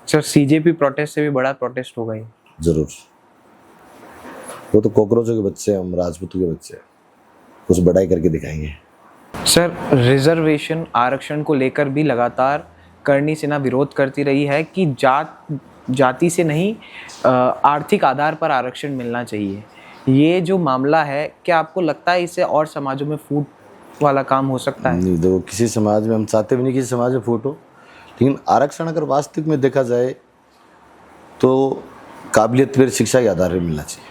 सर सीजेपी प्रोटेस्ट से भी बड़ा प्रोटेस्ट होगा ये? जरूर। वो तो कॉकरोचों के बच्चे हैं, हम राजपूतों के बच्चे हैं, कुछ बड़ाई करके दिखाएंगे। सर रिजर्वेशन आरक्षण को लेकर भी लगातार करनी सेना विरोध करती रही है कि जाति से नहीं आर्थिक आधार पर आरक्षण मिलना चाहिए। ये जो मामला है, क्या आपको लगता है इससे और समाजों में फूट वाला काम हो सकता है? नहीं, देखो किसी समाज में हम चाहते भी नहीं किसी समाज में फूट हो, लेकिन आरक्षण अगर वास्तविक में देखा जाए तो काबिलियत पर शिक्षा के आधार पर मिलना चाहिए।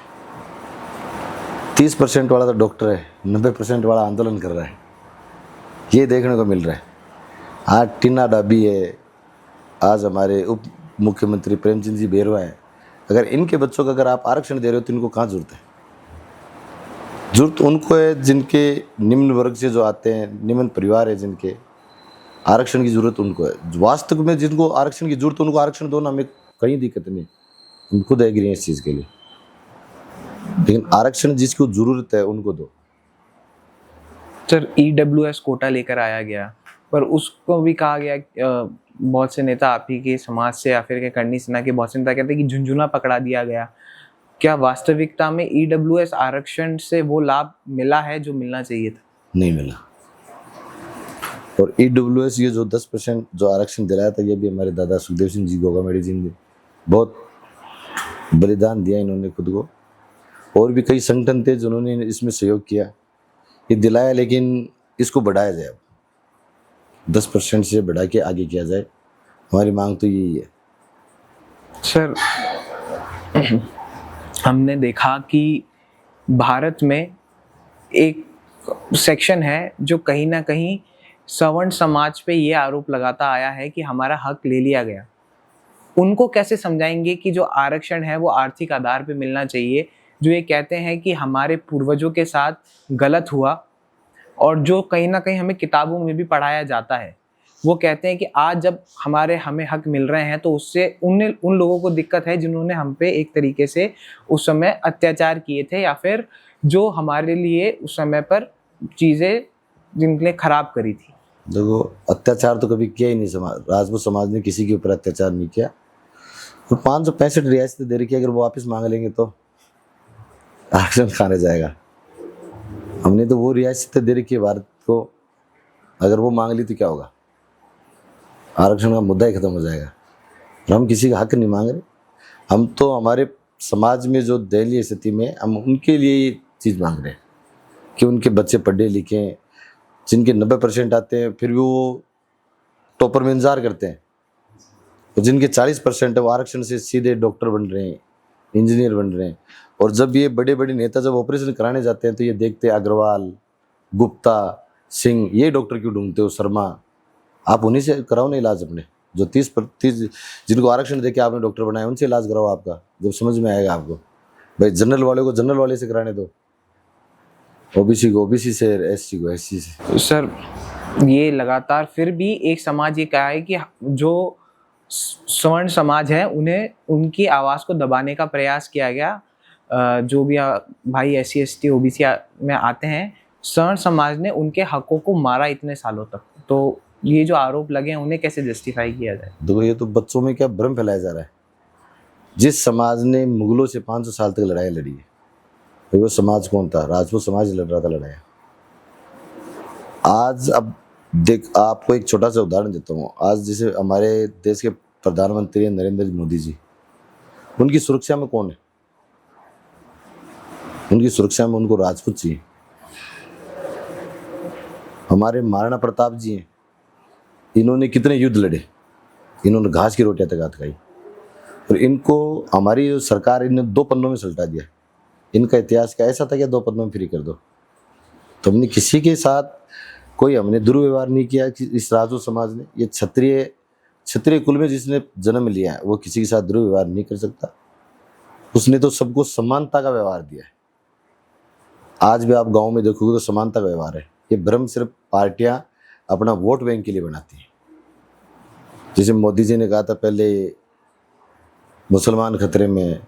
30% वाला तो डॉक्टर है, 90% वाला आंदोलन कर रहा है, ये देखने को मिल रहा है। आज टीना डाबी है, आज हमारे उप मुख्यमंत्री प्रेमचंद जी बेरवा है। अगर इनके बच्चों को अगर आप आरक्षण दे रहे हो तो इनको कहाँ जरूरत है? जरूरत उनको है जिनके निम्न वर्ग से जो आते हैं, निम्न परिवार है जिनके, आरक्षण की जरूरत उनको है। वास्तव में जिनको आरक्षण की जरूरत उनको आरक्षण दो ना, हमें कहीं दिक्कत नहीं, हम खुद एग्री हैं इस चीज़ के लिए। लेकिन आरक्षण जिसको जरूरत है उनको दो। सर ईडब्ल्यूएस कोटा लेकर आया गया, पर उसको भी कहा गया, बहुत से नेता आप ही के समाज से या फिर के करनी सेना के बहुत से नेता कहते हैं कि झुंझुना पकड़ा दिया गया। क्या वास्तविकता में ईडब्ल्यूएस आरक्षण से वो लाभ मिला है जो मिलना चाहिए था? नहीं मिला। और ईडब्ल्यूएस ये जो 10% जो आरक्षण दिलाया था, ये भी हमारे दादा सुखदेव सिंह जी गोगामेडी जी ने बहुत बलिदान दिया इन्होंने खुद को। और भी कई संगठन थे जिन्होंने इसमें सहयोग किया, ये दिलाया, लेकिन इसको बढ़ाया जाए, 10% से बढ़ा के आगे किया जाए, हमारी मांग तो यही है। सर, हमने देखा कि भारत में एक सेक्शन है जो कहीं ना कहीं सवर्ण समाज पे ये आरोप लगाता आया है कि हमारा हक ले लिया गया। उनको कैसे समझाएंगे कि जो आरक्षण है वो आर्थिक आधार पे मिलना चाहिए, जो ये कहते हैं कि हमारे पूर्वजों के साथ गलत हुआ, और जो कहीं ना कहीं हमें किताबों में भी पढ़ाया जाता है। वो कहते हैं कि आज जब हमें हक मिल रहे हैं तो उससे उन लोगों को दिक्कत है जिन्होंने हम पे एक तरीके से उस समय अत्याचार किए थे, या फिर जो हमारे लिए उस समय पर चीज़ें जिनके लिए खराब करी थी। देखो, अत्याचार तो कभी किया ही नहीं समाज, राजपूत समाज ने किसी के ऊपर अत्याचार नहीं किया। और 565 रियासतें दे रखी है, अगर वो वापस मांग लेंगे तो आरक्षण खाने जाएगा। हमने तो वो रियासतें दे रखी है भारत को, अगर वो मांग ली तो क्या होगा, आरक्षण का मुद्दा ही खत्म हो जाएगा। और हम किसी का हक नहीं मांग रहे, हम तो हमारे समाज में जो दयनीय स्थिति में, हम उनके लिए ये चीज़ मांग रहे हैं कि उनके बच्चे पढ़े लिखे, जिनके 90% आते हैं फिर भी वो टॉपर में इंतजार करते हैं, और जिनके 40% है वो आरक्षण से सीधे डॉक्टर बन रहे हैं, इंजीनियर बन रहे हैं। और जब ये बड़े बड़े नेता जब ऑपरेशन कराने जाते हैं तो ये देखते हैं अग्रवाल, गुप्ता, सिंह, ये डॉक्टर क्यों ढूंढते हो, शर्मा, आप उन्हीं से कराओ ना इलाज अपने। जो 30 जिनको आरक्षण देके आपने डॉक्टर बनाया उनसे इलाज कराओ आपका, जब समझ में आएगा आपको। भाई जनरल वाले को जनरल वाले से कराने दो, ओबीसी को ओबीसी से, एससी को एससी से। सर, ये लगातार फिर भी एक समाज ये कहा है कि जो स्वर्ण समाज है उन्हें उनकी आवाज़ को दबाने का प्रयास किया गया। जो भी भाई SC ST OBC में आते हैं, स्वर्ण समाज ने उनके हकों को मारा इतने सालों तक। तो ये जो आरोप लगे हैं उन्हें कैसे जस्टिफाई किया जाए? देखो, ये तो बच्चों में क्या भ्रम फैलाया जा रहा है। जिस समाज ने मुगलों से 500 साल तक लड़ाई लड़ी है, वो समाज कौन था? राजपूत समाज लड़ रहा था लड़ाई। आज अब देख, आपको एक छोटा सा उदाहरण देता हूँ। आज जैसे हमारे देश के प्रधानमंत्री नरेंद्र मोदी जी, उनकी सुरक्षा में कौन है? उनकी सुरक्षा में उनको राजपूत चाहिए। हमारे महाराणा प्रताप जी हैं, इन्होंने कितने युद्ध लड़े, इन्होंने घास की रोटियां तक खाई, और इनको हमारी जो सरकार, इन्हें 2 पन्नों में सुलटा दिया। इनका इतिहास क्या ऐसा था क्या 2 पन्नों में फ्री कर दो? तो हमने किसी के साथ कोई हमने दुर्व्यवहार नहीं किया कि इस राजपूत समाज ने, ये क्षत्रिय कुल में जिसने जन्म लिया है वो किसी के साथ दुर्व्यवहार नहीं कर सकता। उसने तो सबको समानता का व्यवहार दिया है। आज भी आप गांव में देखोगे तो समानता का व्यवहार है। ये भ्रम सिर्फ पार्टियां अपना वोट बैंक के लिए बनाती हैं। जैसे मोदी जी ने कहा था पहले मुसलमान खतरे में,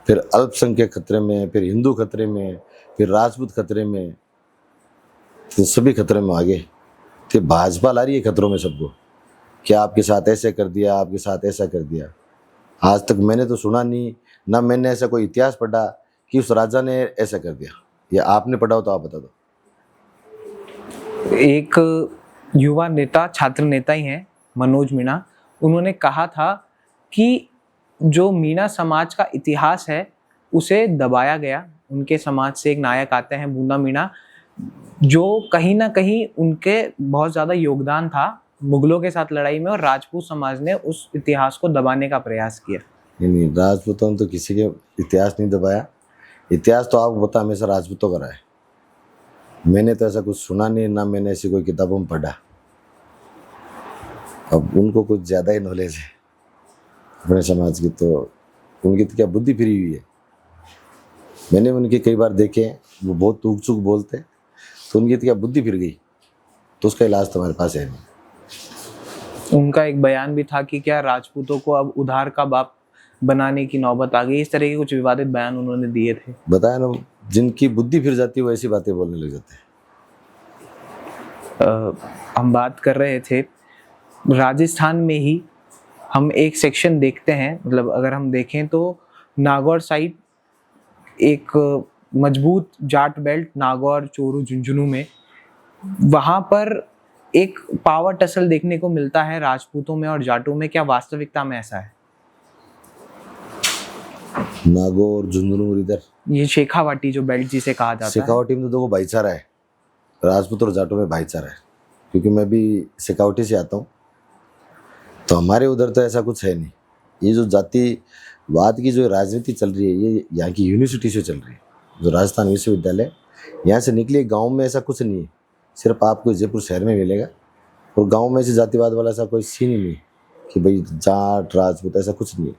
फिर अल्पसंख्यक खतरे में, फिर हिंदू खतरे में, फिर राजपूत खतरे में, तो सभी खतरे में आ गए। तो भाजपा ला रही है खतरों में सबको, क्या आपके साथ ऐसे कर दिया, आपके साथ ऐसा कर दिया। आज तक मैंने तो सुना नहीं, ना मैंने ऐसा कोई इतिहास पढ़ा कि उस राजा ने ऐसा कर दिया, या आपने पढ़ा हो तो आप बता दो। एक युवा नेता, छात्र नेता ही हैं, मनोज मीणा, उन्होंने कहा था कि जो मीणा समाज का इतिहास है उसे दबाया गया। उनके समाज से एक नायक आते हैं बूंदा मीणा, जो कहीं ना कहीं उनके बहुत ज़्यादा योगदान था मुगलों के साथ लड़ाई में, और राजपूत समाज ने उस इतिहास को दबाने का प्रयास किया। नहीं, राजपूतों ने तो किसी के इतिहास नहीं दबाया। इतिहास तो आपको पता हमेशा राजपूतों का रहा है। मैंने तो ऐसा कुछ सुना नहीं, ना मैंने ऐसी कोई किताबों में पढ़ा। अब उनको कुछ ज़्यादा ही नॉलेज है अपने समाज की, तो उनकी तो क्या बुद्धि फिरी हुई है। मैंने उनके कई बार देखे, वो बहुत टूक चूक बोलते, तो उनकी तो क्या बुद्धि फिर गई, तो उसका इलाज तो हमारे पास है नहीं। उनका एक बयान भी था कि क्या राजपूतों को अब उधार का बाप बनाने की नौबत आ गई। इस तरह के कुछ विवादित बयान उन्होंने दिए थे। बताया ना, जिनकी बुद्धि फिर जाती है वो ऐसी बातें बोलने लग जाते हैं। हम बात कर रहे थे राजस्थान में ही, हम एक सेक्शन देखते हैं, मतलब अगर हम देखें तो नागौर साइड एक मजबूत जाट बेल्ट, नागौर, चोरू, झुंझुनू में, वहाँ पर एक पावर टसल देखने को मिलता है राजपूतों में और जाटों में। क्या वास्तविकता में ऐसा है? नागौर, झुंझुनू इधर। ये शेखावाटी जो बेल्ट जिसे कहा जाता है। शेखावाटी में तो देखो भाईचारा है, राजपूत और जाटों में भाईचारा है, क्योंकि मैं भी शेखावाटी से आता हूँ। तो हमारे उधर तो ऐसा कुछ है नहीं। ये जो जातिवाद की जो राजनीति चल रही है, ये यहाँ की यूनिवर्सिटी से चल रही है। जो राजस्थान विश्वविद्यालय यहाँ से निकली, गांव में ऐसा कुछ नहीं है। सिर्फ आपको जयपुर शहर में मिलेगा, और गांव में ऐसे जातिवाद वाला ऐसा कोई सीन ही नहीं है कि भाई जाट राजपूत, ऐसा कुछ नहीं है।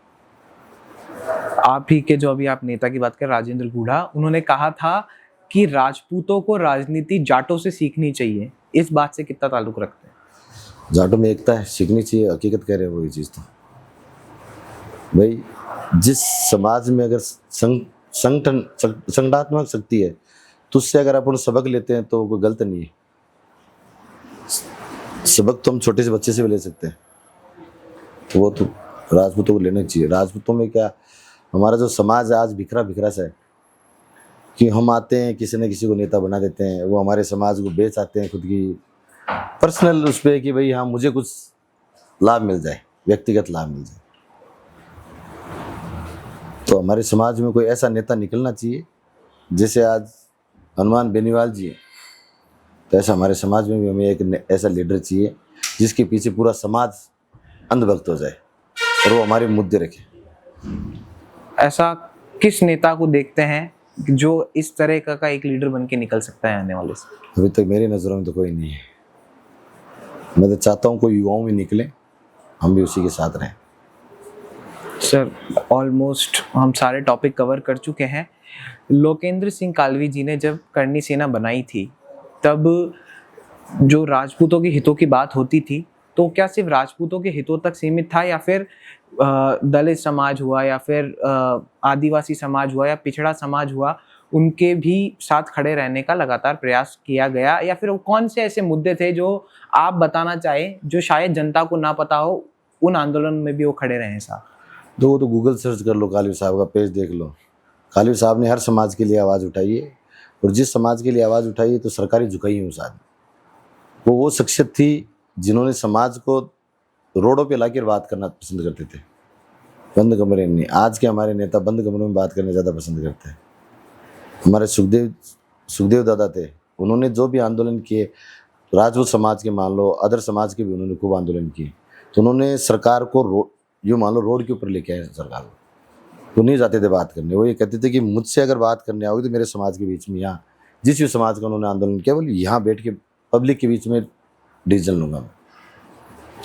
आप ही के जो अभी आप नेता की बात करें, राजेंद्र गूढ़ा, उन्होंने कहा था कि राजपूतों को राजनीति जाटों से सीखनी चाहिए। इस बात से कितना ताल्लुक रखते हैं? जाटों में एकता है, सीखनी चाहिए, हकीकत कह रहे हैं वो ये चीज़। तो भाई जिस समाज में अगर संगठनात्मक शक्ति है, तो उससे अगर अपन सबक लेते हैं तो कोई गलत नहीं है। सबक तो हम छोटे से बच्चे से भी ले सकते हैं, तो वो तो राजपूतों को लेना चाहिए। राजपूतों में क्या, हमारा जो समाज है आज बिखरा बिखरा सा है कि हम आते हैं, किसी न किसी को नेता बना देते हैं, वो हमारे समाज को बेच आते हैं खुद की पर्सनल उस पर कि भाई हाँ मुझे कुछ लाभ मिल जाए, व्यक्तिगत लाभ मिल जाए। तो हमारे समाज में कोई ऐसा नेता निकलना चाहिए, जैसे आज हनुमान बेनीवाल जी है, तो ऐसा हमारे समाज में भी हमें एक ऐसा लीडर चाहिए जिसके पीछे पूरा समाज अंधभक्त हो जाए और वो हमारे मुद्दे रखे। ऐसा किस नेता को देखते हैं जो इस तरह का एक लीडर बन के निकल सकता है आने वाले से? अभी तक मेरी नज़रों में तो कोई नहीं है। मैं तो चाहता हूँ कोई युवाओं में निकले, हम भी उसी के साथ रहें। सर, ऑलमोस्ट हम सारे टॉपिक कवर कर चुके हैं। लोकेंद्र सिंह कालवी जी ने जब करनी सेना बनाई थी, तब जो राजपूतों के हितों की बात होती थी, तो क्या सिर्फ राजपूतों के हितों तक सीमित था, या फिर दलित समाज हुआ, या फिर आदिवासी समाज हुआ, या पिछड़ा समाज हुआ, उनके भी साथ खड़े रहने का लगातार प्रयास किया गया, या फिर वो कौन से ऐसे मुद्दे थे जो आप बताना चाहें जो शायद जनता को ना पता हो, उन आंदोलन में भी वो खड़े रहे साथ? तो गूगल सर्च कर लो, कालवी साहब का पेज देख लो। कालवी साहब ने हर समाज के लिए आवाज़ उठाई है, और जिस समाज के लिए आवाज़ उठाई है तो सरकारी झुकाई है उस आदमी। वो शख्सियत थी जिन्होंने समाज को रोडों पे लाकर बात करना पसंद करते थे, बंद कमरे में नहीं। आज के हमारे नेता बंद कमरों में बात करना ज़्यादा पसंद करते हैं। हमारे सुखदेव दादा थे, उन्होंने जो भी आंदोलन किए, राजपूत समाज के मान लो, अदर समाज के भी उन्होंने खूब आंदोलन किए। तो उन्होंने सरकार को यूँ मान लो रोड के ऊपर लेके आए सरकार को। वो नहीं जाते थे बात करने, वो ये कहते थे कि मुझसे अगर बात करने आओगे तो मेरे समाज के बीच में, यहाँ जिस भी समाज का उन्होंने आंदोलन किया, बोले यहाँ बैठ के पब्लिक के बीच में डिसीजन लूँगा मैं।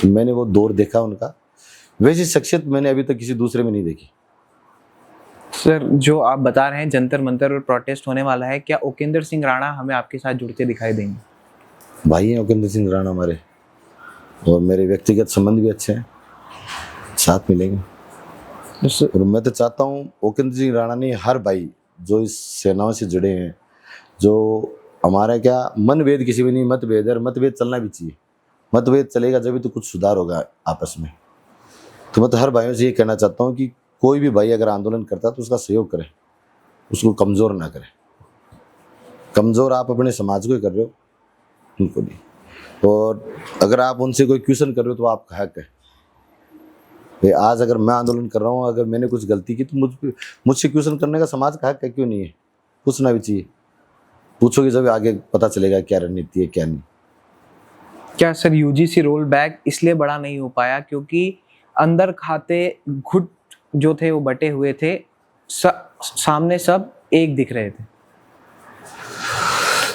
तो मैंने वो दौर देखा उनका। वैसी शख्सियत मैंने अभी तक किसी दूसरे में नहीं देखी। सर, जो आप बता रहे हैं जंतर मंतर और प्रोटेस्ट होने वाला है, क्या ओकेंद्र सिंह राणा हमें आपके साथ जुड़ते दिखाई देंगे? भाई हैं ओकेंद्र सिंह राणा हमारे, और मेरे व्यक्तिगत संबंध भी अच्छे हैं, साथ मिलेंगे। और मैं तो चाहता हूँ ओकेंद्र सिंह राणा ने हर भाई जो इस सेनाओं से जुड़े हैं, जो हमारा क्या मनभेद किसी भी नहीं, मतभेद है, मतभेद चलना भी चाहिए। मतभेद चलेगा जब भी तो कुछ सुधार होगा आपस में। तो मैं तो हर भाइयों से ये कहना चाहता हूँ कि कोई भी भाई अगर आंदोलन करता है तो उसका सहयोग करें, उसको कमज़ोर ना करें। कमज़ोर आप अपने समाज को ही कर रहे हो, उनको नहीं। और अगर आप उनसे कोई क्वेश्चन कर रहे हो तो आपका हक है। आज अगर मैं आंदोलन कर रहा हूँ, अगर मैंने कुछ गलती की तो मुझसे क्वेश्चन करने का समाज का हक है, क्यों नहीं है? पूछना भी चाहिए। पूछोगे जब आगे पता चलेगा क्या रणनीति है क्या नहीं। क्या सर यूजीसी रोल बैक इसलिए बड़ा नहीं हो पाया क्योंकि अंदर खाते घुट जो थे वो बटे हुए थे, सामने सब एक दिख रहे थे?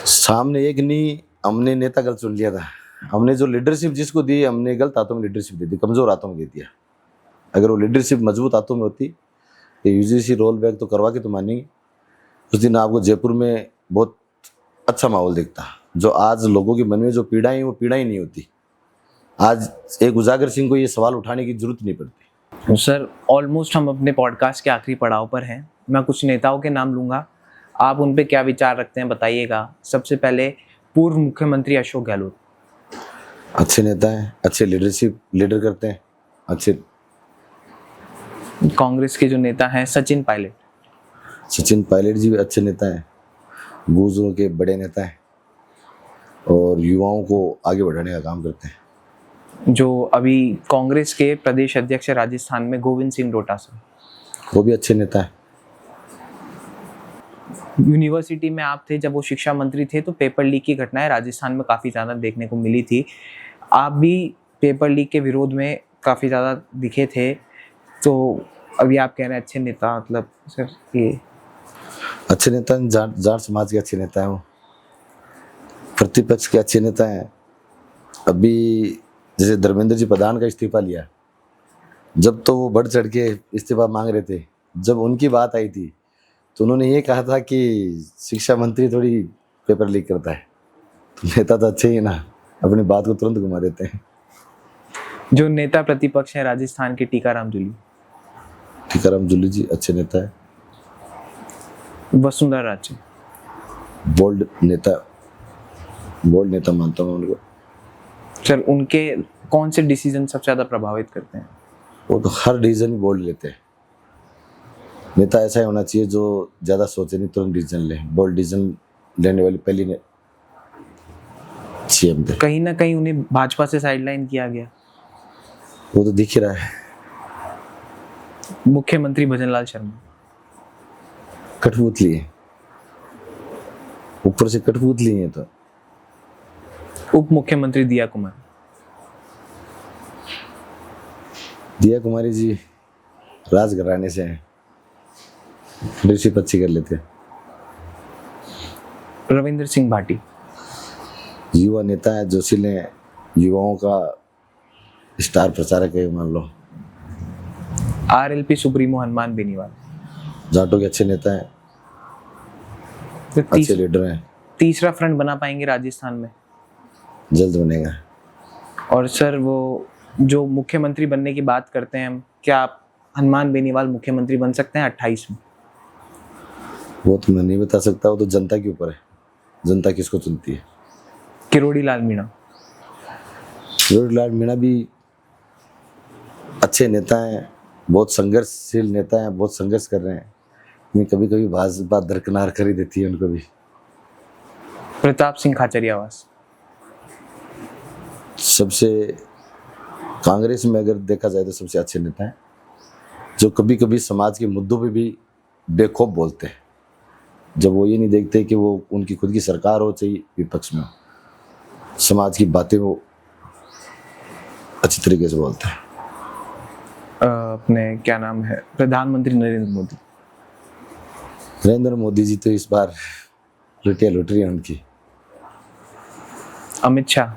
सामने एक नहीं, हमने नेता गलत चुन लिया था। हमने जो लीडरशिप जिसको दी, हमने गलत हाथों में लीडरशिप दे दी, कमज़ोर हाथों में दे दिया। अगर वो लीडरशिप मजबूत हाथों में होती तो यूजीसी रोल बैक तो करवा के तो मानेंगे। उस दिन आपको जयपुर में बहुत अच्छा माहौल दिखता, जो आज लोगों के मन में जो पीड़ा है वो पीड़ा ही नहीं होती। आज एक उजागर सिंह को ये सवाल उठाने की जरूरत नहीं पड़ती। सर, ऑलमोस्ट हम अपने पॉडकास्ट के आखिरी पड़ाव पर हैं। मैं कुछ नेताओं के नाम लूँगा, आप उन पे क्या विचार रखते हैं बताइएगा। सबसे पहले पूर्व मुख्यमंत्री अशोक गहलोत। अच्छे नेता हैं, अच्छे लीडर करते हैं, अच्छे। कांग्रेस के जो नेता हैं सचिन पायलट जी भी अच्छे नेता हैं, गुजरों के बड़े नेता हैं, और युवाओं को आगे बढ़ाने का काम करते हैं। जो अभी कांग्रेस के प्रदेश अध्यक्ष राजस्थान में गोविंद सिंह डोटासरा, वो भी अच्छे नेता हैं। यूनिवर्सिटी में आप थे जब वो शिक्षा मंत्री थे, तो पेपर लीक की घटनाएं राजस्थान में काफ़ी ज़्यादा देखने को मिली थी। आप भी पेपर लीक के विरोध में काफ़ी ज़्यादा दिखे थे, तो अभी आप कह रहे हैं अच्छे नेता, मतलब सर ये अच्छे नेता हैं, जाट जाट समाज के अच्छे नेता हैं, वो प्रतिपक्ष के अच्छे नेता हैं। अभी जैसे धर्मेंद्र जी प्रधान का इस्तीफा लिया, जब तो वो बढ़ चढ़ के इस्तीफा मांग रहे थे, जब उनकी बात आई थी तो उन्होंने ये कहा था कि शिक्षा मंत्री थोड़ी पेपर लीक करता है। तो नेता तो अच्छे ही है ना, अपनी बात को तुरंत घुमा देते हैं। जो नेता प्रतिपक्ष हैं राजस्थान के, टीकाराम जूली, टीकाराम जूली जी अच्छे नेता है, वसुंधरा राजे, बोल्ड नेता मानता हूँ उनको। सर उनके कौन से डिसीजन सबसे ज़्यादा प्रभावित करते हैं? वो तो हर डिसीजन ही बोल्ड लेते हैं। नेता ऐसा ही होना चाहिए जो ज़्यादा सोचे नहीं, तुरंत डिसीजन ले। बोल्ड डिसीजन लेने वाली पहली ने सीएम थे। कहीं ना कहीं उन्हें भाजपा से साइडलाइन किया गया। वो तो दिख ही रहा है। मुख्यमंत्री भजनलाल शर्मा, कठपुतली है, ऊपर से कठपुतली है। तो उप मुख्यमंत्री दिया कुमारी जी राजघराने से हैं, ऋषि अच्छी कर लेते हैं। रविंद्र सिंह भाटी, युवा नेता है, जोशीले युवाओं का स्टार प्रचारक है मान लो। आरएलपी सुप्रीमो हनुमान बेनीवाल, जाटों के अच्छे नेता हैं, तो अच्छे लीडर हैं। तीसरा फ्रंट बना पाएंगे राजस्थान में? जल्द बनेगा। और सर वो जो मुख्यमंत्री बनने की बात करते हैं हम, क्या आप हनुमान बेनीवाल मुख्यमंत्री बन सकते हैं 28 में? वो तो मैं नहीं बता सकता, वो तो जनता के ऊपर है, जनता किसको चुनती है। किरोड़ी लाल मीणा भी अच्छे नेता हैं, बहुत संघर्षशील नेता हैं, बहुत संघर्ष कर रहे हैं। कभी कभी भाजपा दरकिनार कर ही देती है उनको भी। प्रताप सिंह खाचरियावास, सबसे कांग्रेस में अगर देखा जाए तो सबसे अच्छे नेता हैं, जो कभी कभी समाज के मुद्दों पे भी बेखौफ बोलते हैं। जब वो ये नहीं देखते कि वो उनकी खुद की सरकार हो चाहे विपक्ष में, समाज की बातें वो अच्छी तरीके से बोलते हैं। अपने क्या नाम है, प्रधानमंत्री नरेंद्र मोदी जी तो इस बार लुटिया लुट रही है उनकी। अमित शाह,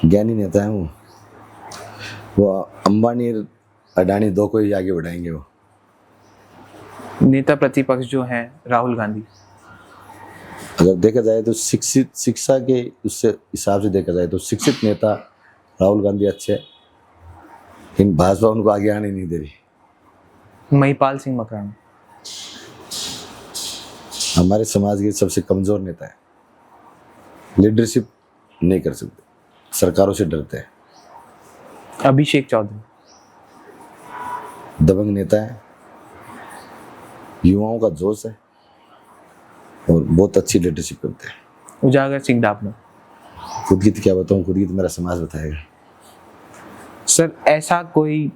ज्ञानी नेता है वो अंबानी अडानी दो को ही आगे बढ़ाएंगे। वो नेता प्रतिपक्ष जो हैं राहुल गांधी, अगर देखा जाए तो शिक्षा के उससे हिसाब से देखा जाए तो शिक्षित नेता राहुल गांधी अच्छे हैं, लेकिन भाजपा उनको आगे आने नहीं दे रही। महिपाल सिंह मकराना, हमारे समाज के सबसे कमजोर नेता है, लीडरशिप नहीं कर सकते, सरकारों से डरते हैं। अभिषेक चौधरी, दबंग नेता है, युवाओं का जोश है और बहुत अच्छी लीडरशिप करते हैं। उजागर सिंह डाबना, खुद की तो क्या बताऊं, खुद की तो मेरा समाज बताएगा। सर ऐसा कोई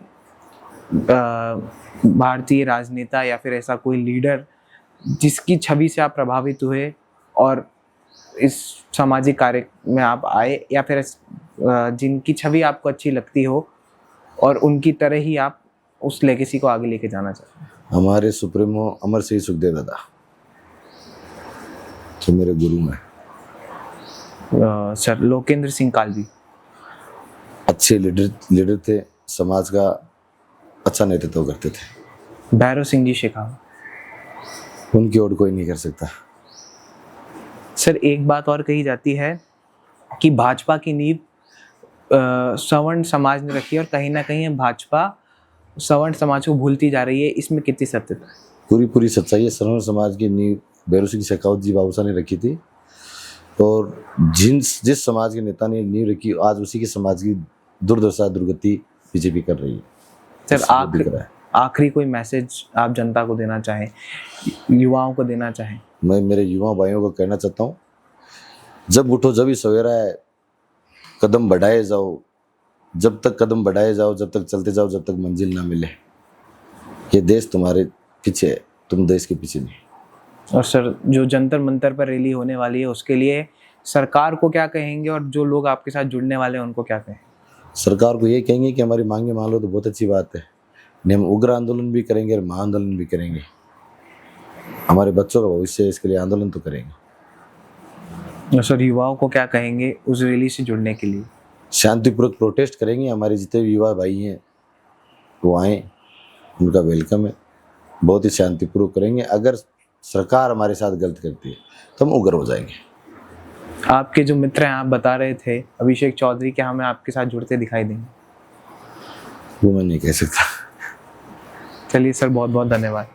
भारतीय राजनेता या फिर ऐसा कोई लीडर जिसकी छवि से आप प्रभावित हुए और इस सामाजिक कार्य में आप आए, या फिर जिनकी छवि आपको अच्छी लगती हो और उनकी तरह ही आप उस लेगेसी को आगे लेके जाना चाहते हैं? हमारे सुप्रीमो अमर सिंह सुखदेव दादा जो मेरे गुरु हैं। सर लोकेंद्र सिंह कालवी, अच्छे लीडर थे, समाज का अच्छा नेतृत्व करते थे। भैरव सिंह जी शेखावत, उनकी ओर कोई नहीं कर सकता। सर एक बात और कही जाती है कि भाजपा की नींव सवर्ण समाज ने रखी है और कहीं ना कहीं भाजपा सवर्ण समाज को भूलती जा रही है, इसमें कितनी सत्यता है? पूरी सच्चाई है। सवर्ण समाज की नींव भैरव सिंह शेखावत जी बाबूसा ने रखी थी और जिस समाज के नेता ने नींव रखी, आज उसी के समाज की दुर्दशा दुर्गति बीजेपी कर रही है। सर आखिरी कोई मैसेज आप जनता को देना चाहें, युवाओं को देना चाहें? मैं मेरे युवा भाइयों को कहना चाहता हूँ, जब उठो जब ही सवेरा है, कदम बढ़ाए जाओ, जब तक कदम बढ़ाए जाओ, जब तक चलते जाओ, जब तक मंजिल ना मिले। ये देश तुम्हारे पीछे है, तुम देश के पीछे नहीं। और सर, जो जंतर मंतर पर रैली होने वाली है उसके लिए सरकार को क्या कहेंगे, और जो लोग आपके साथ जुड़ने वाले हैं उनको क्या कहें? सरकार को ये कहेंगे कि हमारी मांगे मान लो तो बहुत अच्छी बात है, नहीं हम उग्र आंदोलन भी करेंगे और महाआंदोलन भी करेंगे। हमारे बच्चों का भविष्य है, इसके लिए आंदोलन तो करेंगे। और सर, युवाओं को क्या कहेंगे उस रैली से जुड़ने के लिए? शांतिपूर्वक प्रोटेस्ट करेंगे। हमारे जितने भी युवा भाई हैं वो आएँ, उनका वेलकम है। बहुत ही शांतिपूर्वक करेंगे। अगर सरकार हमारे साथ गलत करती है तो हम उग्र हो जाएंगे। आपके जो मित्र हैं, आप बता रहे थे अभिषेक चौधरी, क्या हमें आपके साथ जुड़ते दिखाई देंगे? वो मैं नहीं कह सकता। चलिए सर, बहुत बहुत धन्यवाद।